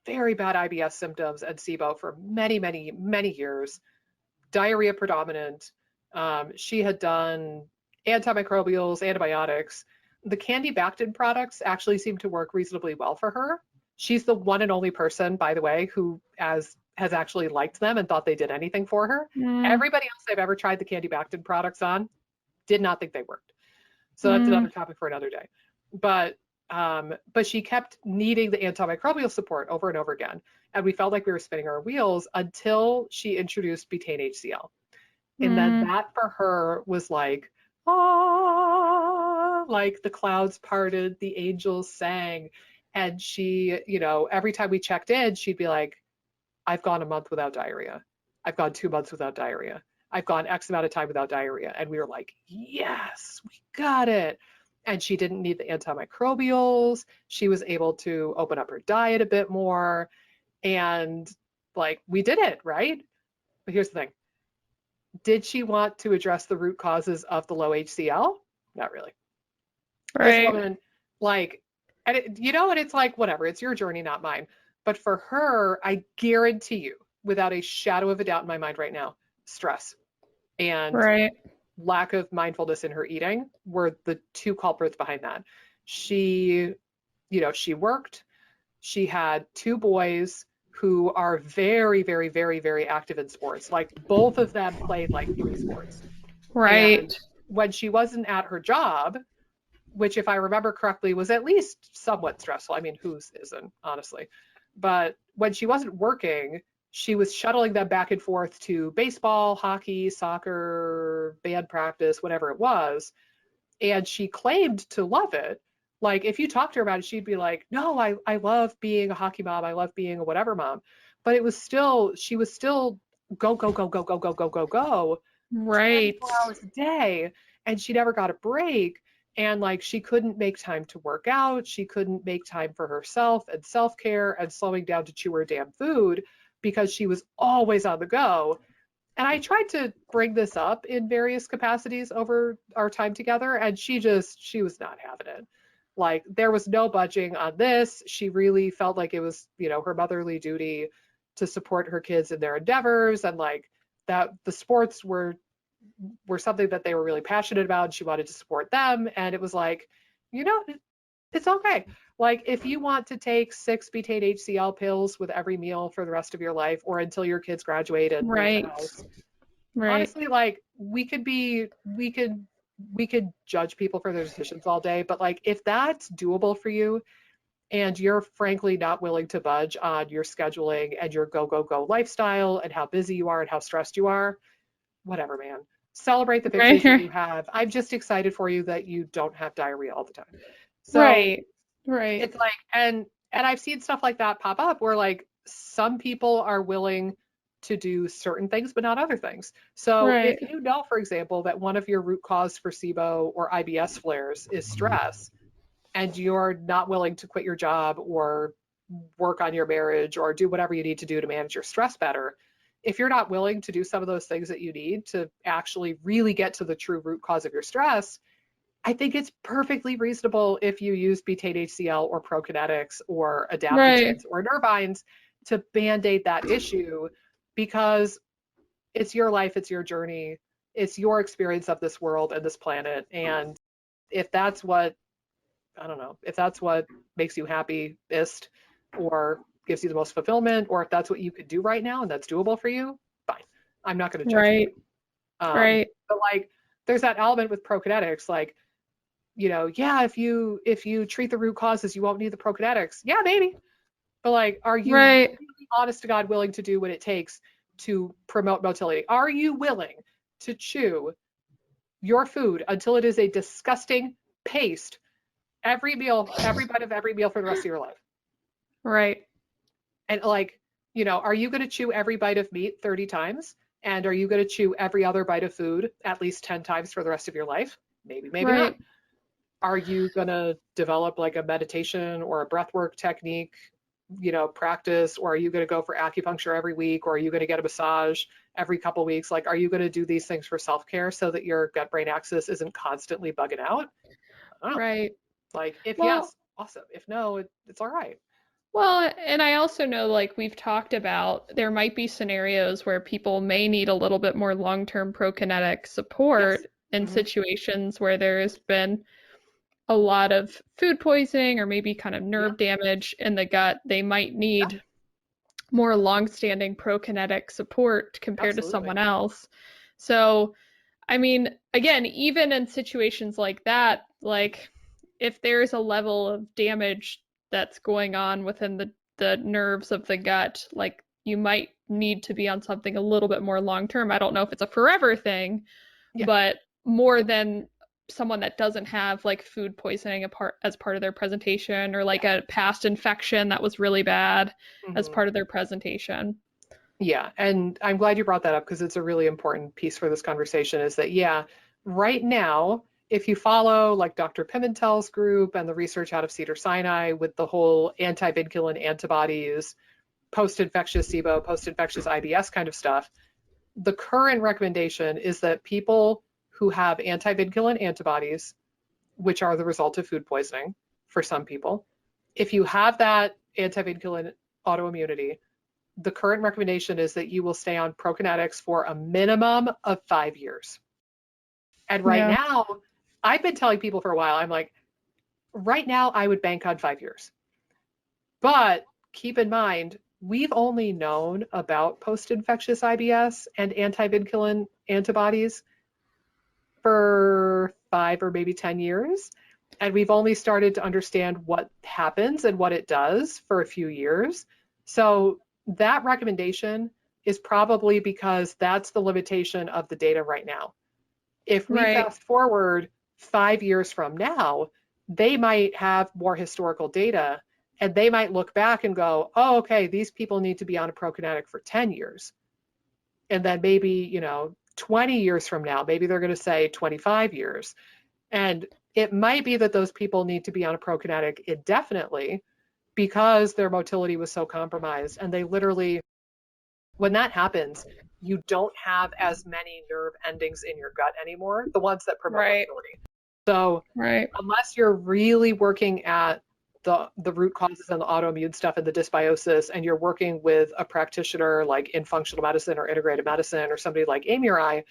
very bad IBS symptoms and SIBO for many, many, many years, diarrhea predominant, She had done antimicrobials, antibiotics. The candy Bactin products actually seem to work reasonably well for her. She's the one and only person, by the way, who has actually liked them and thought they did anything for her. Mm, Everybody else I've ever tried the candy Bactin products on did not think they worked. So that's mm, another topic for another day. But she kept needing the antimicrobial support over and over again. And we felt like we were spinning our wheels until she introduced betaine HCl. And then mm. that for her was like, ah, like the clouds parted, the angels sang. And she, every time we checked in, she'd be like, I've gone a month without diarrhea. I've gone 2 months without diarrhea. I've gone X amount of time without diarrhea. And we were like, yes, we got it. And she didn't need the antimicrobials. She was able to open up her diet a bit more. And like, we did it, right? But here's the thing. Did she want to address the root causes of the low HCl? Not really. This Right. woman, like, and it's like, whatever, it's your journey, not mine. But for her, I guarantee you, without a shadow of a doubt in my mind right now, stress and Right. lack of mindfulness in her eating were the two culprits behind that. She, she worked, she had two boys who are very, very, very, very active in sports. Like both of them played like 3 sports. Right. And when she wasn't at her job, which if I remember correctly was at least somewhat stressful. I mean, whose isn't, honestly. But when she wasn't working, she was shuttling them back and forth to baseball, hockey, soccer, band practice, whatever it was. And she claimed to love it. Like if you talk to her about it, she'd be like, no, I love being a hockey mom. I love being a whatever mom. But she was still go, go, go, go, go, go, go, go, go, Right. 24 hours a day. And she never got a break. And like she couldn't make time to work out. She couldn't make time for herself and self-care and slowing down to chew her damn food because she was always on the go. And I tried to bring this up in various capacities over our time together, and she was not having it. Like there was no budging on this. She really felt like it was, her motherly duty to support her kids in their endeavors, and like that the sports were something that they were really passionate about, and she wanted to support them. And it was like, you know, it's okay. Like if you want to take 6 betaine HCl pills with every meal for the rest of your life or until your kids graduate and leave the Right. house, Right. honestly, like we could judge people for their decisions all day, but like if that's doable for you and you're frankly not willing to budge on your scheduling and your go go go lifestyle and how busy you are and how stressed you are, whatever, man. Celebrate the victories that you Right. have. I'm just excited for you that you don't have diarrhea all the time. So Right. Right. it's like, and I've seen stuff like that pop up where like some people are willing to do certain things but not other things. So Right. if you know, for example, that one of your root cause for SIBO or IBS flares is stress, and you're not willing to quit your job or work on your marriage or do whatever you need to do to manage your stress better, if you're not willing to do some of those things that you need to actually really get to the true root cause of your stress, I think it's perfectly reasonable if you use betaine HCl or Prokinetics or Right. adaptogens or nervines to band-aid that issue, because it's your life, it's your journey, it's your experience of this world and this planet. And if that's what, I don't know, if that's what makes you happiest or gives you the most fulfillment, or if that's what you could do right now and that's doable for you, fine. I'm not going to judge you. Right. Right. But like, there's that element with Prokinetics, like, yeah, if you treat the root causes, you won't need the Prokinetics. Yeah, maybe. But like, are you Right. really honest to God willing to do what it takes to promote motility? Are you willing to chew your food until it is a disgusting paste every meal, every bite of every meal for the rest of your life? Right. And like, are you going to chew every bite of meat 30 times? And are you going to chew every other bite of food at least 10 times for the rest of your life? Maybe, maybe not. Right. Are you going to develop like a meditation or a breathwork technique, practice, or are you going to go for acupuncture every week, or are you going to get a massage every couple weeks? Like, are you going to do these things for self-care so that your gut brain axis isn't constantly bugging out? I don't know. Right. Like, if Well, yes, awesome. If no, it's all right. Well, and I also know, like we've talked about, there might be scenarios where people may need a little bit more long-term prokinetic Yes. support in Hmm. situations where there's been a lot of food poisoning or maybe kind of Yeah, nerve damage in the gut. They might yeah, need more long-standing prokinetic support compared to absolutely. someone else. So, I mean, again, even in situations like that, like if there's a level of damage that's going on within the nerves of the gut, like you might need to be on something a little bit more long term. I don't know if it's a forever thing, Yeah. but more than someone that doesn't have like food poisoning as part of their presentation or like Yeah. a past infection that was really bad as Hmm. part of their presentation. Yeah, and I'm glad you brought that up because it's a really important piece for this conversation is that, yeah, right now, if you follow like Dr. Pimentel's group and the research out of Cedars-Sinai with the whole anti-vinculin antibodies, post-infectious SIBO, post-infectious IBS kind of stuff, the current recommendation is that people who have anti-vinculin antibodies, which are the result of food poisoning for some people, if you have that anti-vinculin autoimmunity, the current recommendation is that you will stay on Prokinetics for a minimum of 5 years. And right Yeah. now, I've been telling people for a while, I'm like, right now, I would bank on 5 years. But keep in mind, we've only known about post infectious IBS and anti-vinculin antibodies for 5 or maybe 10 years. And we've only started to understand what happens and what it does for a few years. So that recommendation is probably because that's the limitation of the data right now. If we Right. fast forward 5 years from now, they might have more historical data and they might look back and go, oh, okay, these people need to be on a prokinetic for 10 years. And then maybe, 20 years from now, maybe they're going to say 25 years. And it might be that those people need to be on a prokinetic indefinitely because their motility was so compromised. And they literally, when that happens, you don't have as many nerve endings in your gut anymore, the ones that promote Right. motility. So Right. unless you're really working at the root causes and the autoimmune stuff and the dysbiosis, and you're working with a practitioner like in functional medicine or integrated medicine or somebody like Amy or I,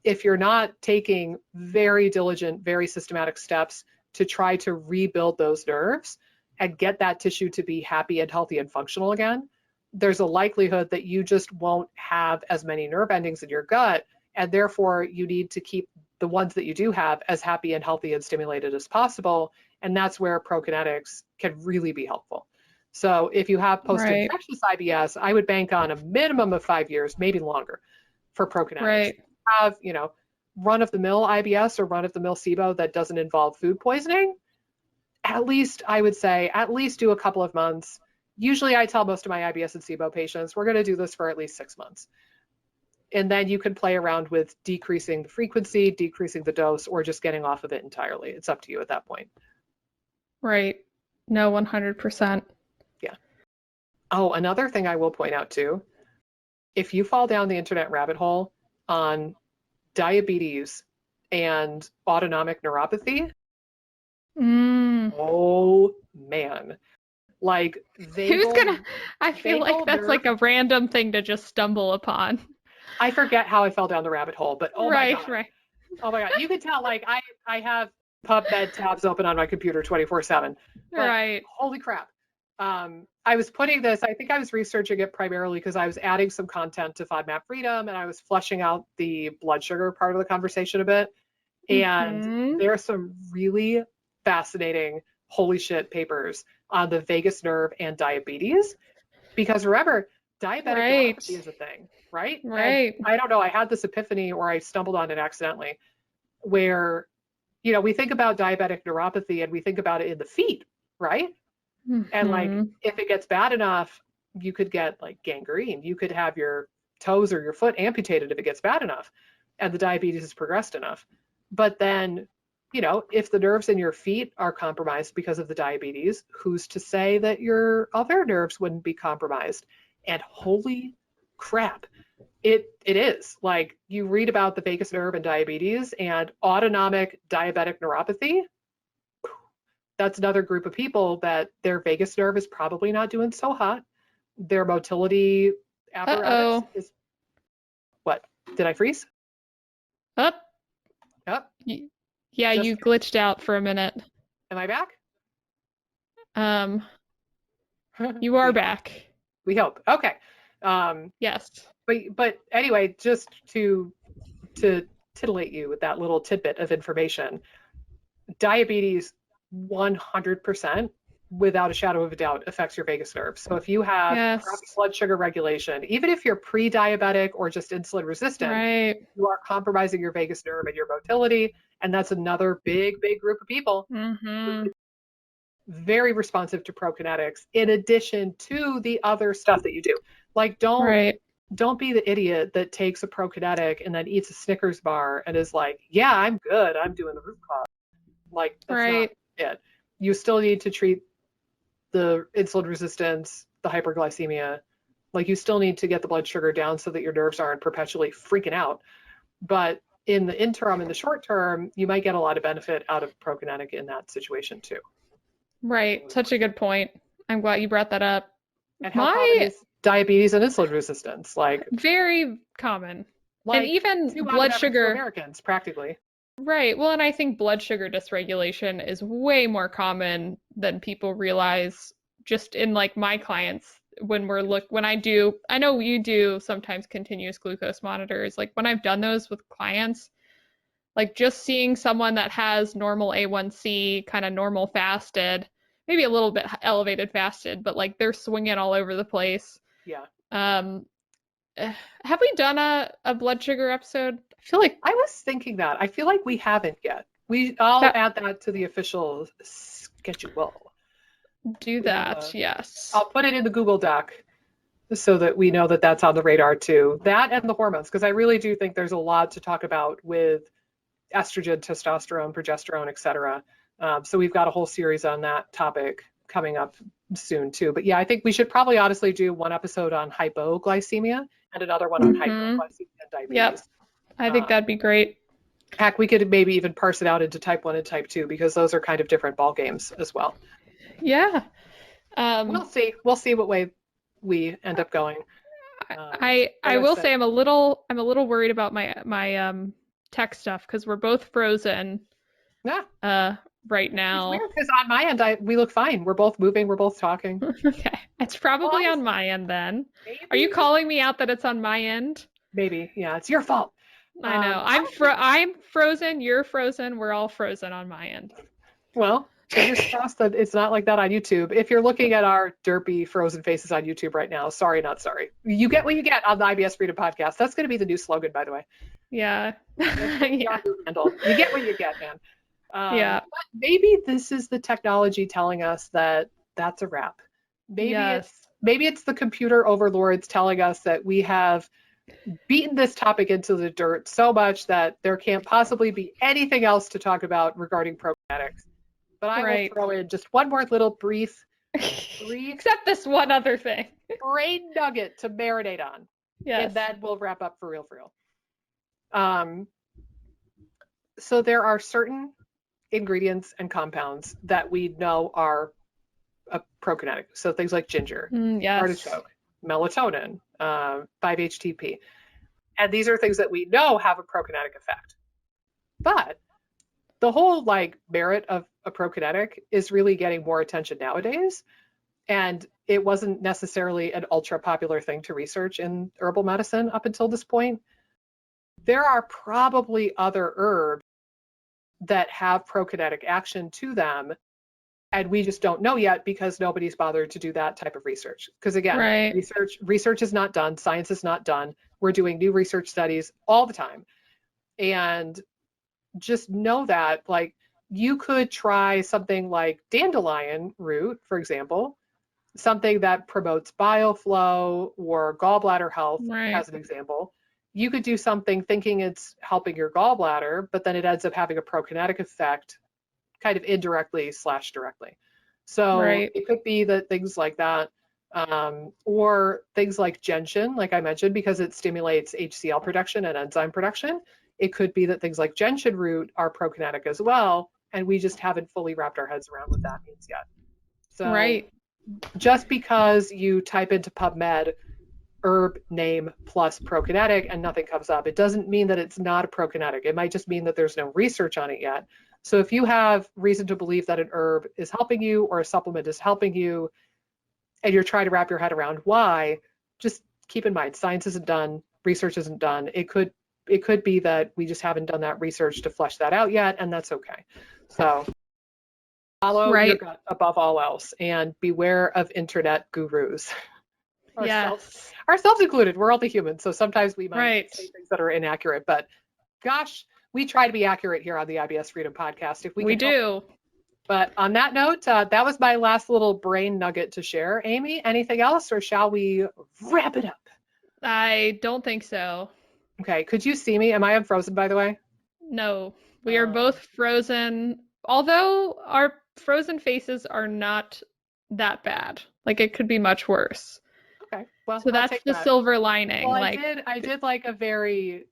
if you're not taking very diligent, very systematic steps to try to rebuild those nerves and get that tissue to be happy and healthy and functional again, there's a likelihood that you just won't have as many nerve endings in your gut. And therefore, you need to keep the ones that you do have as happy and healthy and stimulated as possible. And that's where Prokinetics can really be helpful. So if you have Right. post-infectious IBS, I would bank on a minimum of 5 years, maybe longer, for Prokinetics. Right. Have, run-of-the-mill IBS or run-of-the-mill SIBO that doesn't involve food poisoning, at least I would say, at least do a couple of months. Usually I tell most of my IBS and SIBO patients, we're going to do this for at least 6 months. And then you can play around with decreasing the frequency, decreasing the dose, or just getting off of it entirely. It's up to you at that point. Right. No, 100%. Yeah. Oh, another thing I will point out too, if you fall down the internet rabbit hole on diabetes and autonomic neuropathy, Mm. oh man, like Who's gonna, I feel like vagal that's nerve. like a random thing to just stumble upon. I forget how I fell down the rabbit hole, but oh my Right, God. right, Oh my God. You can tell like I have PubMed tabs open on my computer 24/7. But right. holy crap. I was putting this, I think I was researching it primarily because I was adding some content to FODMAP Freedom and I was fleshing out the blood sugar part of the conversation a bit. And Mm-hmm. there are some really fascinating, holy shit papers on the vagus nerve and diabetes. Because remember, diabetic Right, neuropathy is a thing, right? And right. I don't know, I had this epiphany or I stumbled on it accidentally where, we think about diabetic neuropathy and we think about it in the feet, right? And like, Mm-hmm. if it gets bad enough, you could get like gangrene. You could have your toes or your foot amputated if it gets bad enough and the diabetes has progressed enough. But then, if the nerves in your feet are compromised because of the diabetes, who's to say that your other nerves wouldn't be compromised? And holy crap, it is. Like you read about the vagus nerve and diabetes and autonomic diabetic neuropathy, that's another group of people that their vagus nerve is probably not doing so hot. Their motility apparatus Uh-oh. is what? Did I freeze? Up. Yep. Yeah, Just you glitched out for a minute. am I back? Um, you are back. We hope. Okay. Yes. But anyway, just to titillate you with that little tidbit of information, diabetes 100% without a shadow of a doubt affects your vagus nerve. So if you have Yes. chronic blood sugar regulation, even if you're pre-diabetic or just insulin resistant, Right. you are compromising your vagus nerve and your motility. And that's another big group of people Mm-hmm. very responsive to Prokinetics, in addition to the other stuff that you do. Like Right. don't be the idiot that takes a Prokinetic and then eats a Snickers bar and is like, yeah, I'm good, I'm doing the root cause. Like, that's Right. not it. You still need to treat the insulin resistance, the hyperglycemia. Like, you still need to get the blood sugar down so that your nerves aren't perpetually freaking out. But in the interim, in the short term, you might get a lot of benefit out of Prokinetic in that situation too. Right. Such a good point. I'm glad you brought that up. And how common is diabetes and insulin resistance? Like, Very common. like And even 2 out blood of every 2 sugar. Americans, practically. Right. Well, and I think blood sugar dysregulation is way more common than people realize just in like my clients when I know you do sometimes continuous glucose monitors. Like when I've done those with clients, like just seeing someone that has normal A1C, kind of normal fasted, maybe a little bit elevated fasted, but like they're swinging all over the place. Yeah. Have we done a blood sugar episode? I feel like I was thinking that. I feel like we haven't yet. I'll add that to the official schedule. Do that, yes. I'll put it in the Google Doc so that we know that that's on the radar too. That and the hormones, because I really do think there's a lot to talk about with estrogen, testosterone, progesterone, etc. So we've got a whole series on that topic coming up soon too. But yeah, I think we should probably honestly do one episode on hypoglycemia and another one on hyperglycemia and diabetes. Yep. I think that'd be great. Heck, we could maybe even parse it out into type 1 and type 2 because those are kind of different ball games as well. Yeah. We'll see what way we end up going. I will say I'm a little worried about my tech stuff because we're both frozen. Yeah. Right now. It's weird because on my end we look fine. We're both moving. We're both talking. Okay. It's probably on my end then. Maybe. Are you calling me out that it's on my end? Maybe. Yeah, it's your fault. I know. I'm frozen. You're frozen. We're all frozen on my end. Well, fingers crossed that it's not like that on YouTube. If you're looking at our derpy frozen faces on YouTube right now, sorry, not sorry. You get what you get on the IBS Freedom Podcast. That's going to be the new slogan, by the way. Yeah. Yeah. You get what you get, man. Yeah. But maybe this is the technology telling us that that's a wrap. Maybe it's the computer overlords telling us that we have beaten this topic into the dirt so much that there can't possibly be anything else to talk about regarding Prokinetics. But I will throw in just one more little brief except this one other thing. Brain nugget to marinate on. Yes. And then we'll wrap up for real. So there are certain ingredients and compounds that we know are a prokinetic. So things like ginger, artichoke, melatonin, 5-HTP. And these are things that we know have a prokinetic effect. But the whole merit of a prokinetic is really getting more attention nowadays. And it wasn't necessarily an ultra popular thing to research in herbal medicine up until this point. There are probably other herbs that have prokinetic action to them, and we just don't know yet because nobody's bothered to do that type of research. Because again, research is not done, science is not done. We're doing new research studies all the time. And just know that you could try something like dandelion root, for example, something that promotes bile flow or gallbladder health, as an example. You could do something thinking it's helping your gallbladder, but then it ends up having a prokinetic effect kind of indirectly / directly. So it could be that things like that, or things like gentian, like I mentioned, because it stimulates HCl production and enzyme production. It could be that things like gentian root are prokinetic as well, And we just haven't fully wrapped our heads around what that means yet. So Right. just because you type into PubMed herb name plus Prokinetic and nothing comes up, it doesn't mean that it's not a Prokinetic. It might just mean that there's no research on it yet. So if you have reason to believe that an herb is helping you or a supplement is helping you, and you're trying to wrap your head around why, just keep in mind, science isn't done, research isn't done. It could be that we just haven't done that research to flesh that out yet, and that's okay. So follow your gut above all else, and beware of internet gurus. Ourselves included. We're all the humans, so sometimes we might say things that are inaccurate, but gosh, we try to be accurate here on the IBS Freedom Podcast if we can. We do. But on that note, that was my last little brain nugget to share. Amy, anything else, or shall we wrap it up? I don't think so. Okay, could you see me? Am I unfrozen, by the way? No, we are both frozen, although our frozen faces are not that bad. Like, it could be much worse. Okay, well, so that's the silver lining. Well, I did like a very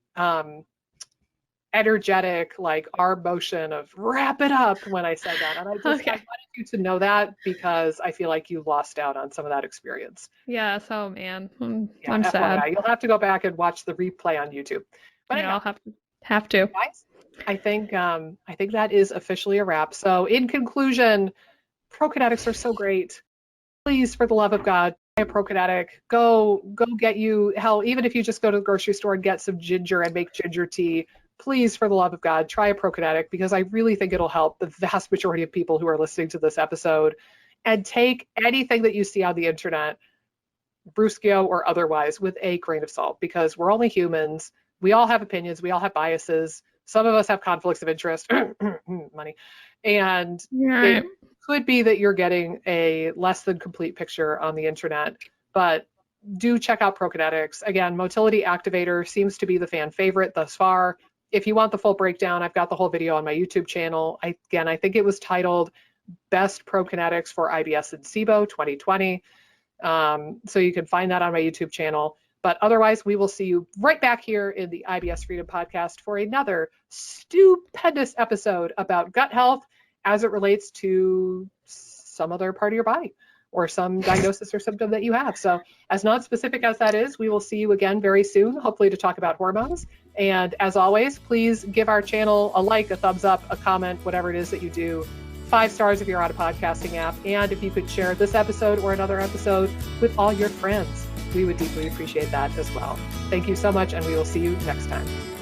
energetic, like arm motion of wrap it up when I said that. And I wanted you to know that because I feel like you lost out on some of that experience. Yes, oh man. I'm FYI. sad. You'll have to go back and watch the replay on YouTube. But yeah, I'll have to. Guys, I think that is officially a wrap. So in conclusion, Prokinetics are so great. Please, for the love of God, try a Prokinetic. Go get you, hell, even if you just go to the grocery store and get some ginger and make ginger tea, please, for the love of God, try a Prokinetic, because I really think it'll help the vast majority of people who are listening to this episode. And take anything that you see on the internet, Brusquio or otherwise, with a grain of salt, because we're only humans. We all have opinions. We all have biases. Some of us have conflicts of interest, money. And it could be that you're getting a less than complete picture on the internet, but do check out Prokinetics. Again, motility activator seems to be the fan favorite thus far. If you want the full breakdown, I've got the whole video on my YouTube channel. I think it was titled Best Prokinetics for IBS and SIBO 2020. So you can find that on my YouTube channel. But otherwise, we will see you right back here in the IBS Freedom Podcast for another stupendous episode about gut health as it relates to some other part of your body or some diagnosis or symptom that you have. So as non-specific as that is, we will see you again very soon, hopefully to talk about hormones. And as always, please give our channel a like, a thumbs up, a comment, whatever it is that you do. 5 stars if you're on a podcasting app. And if you could share this episode or another episode with all your friends, we would deeply appreciate that as well. Thank you so much, and we will see you next time.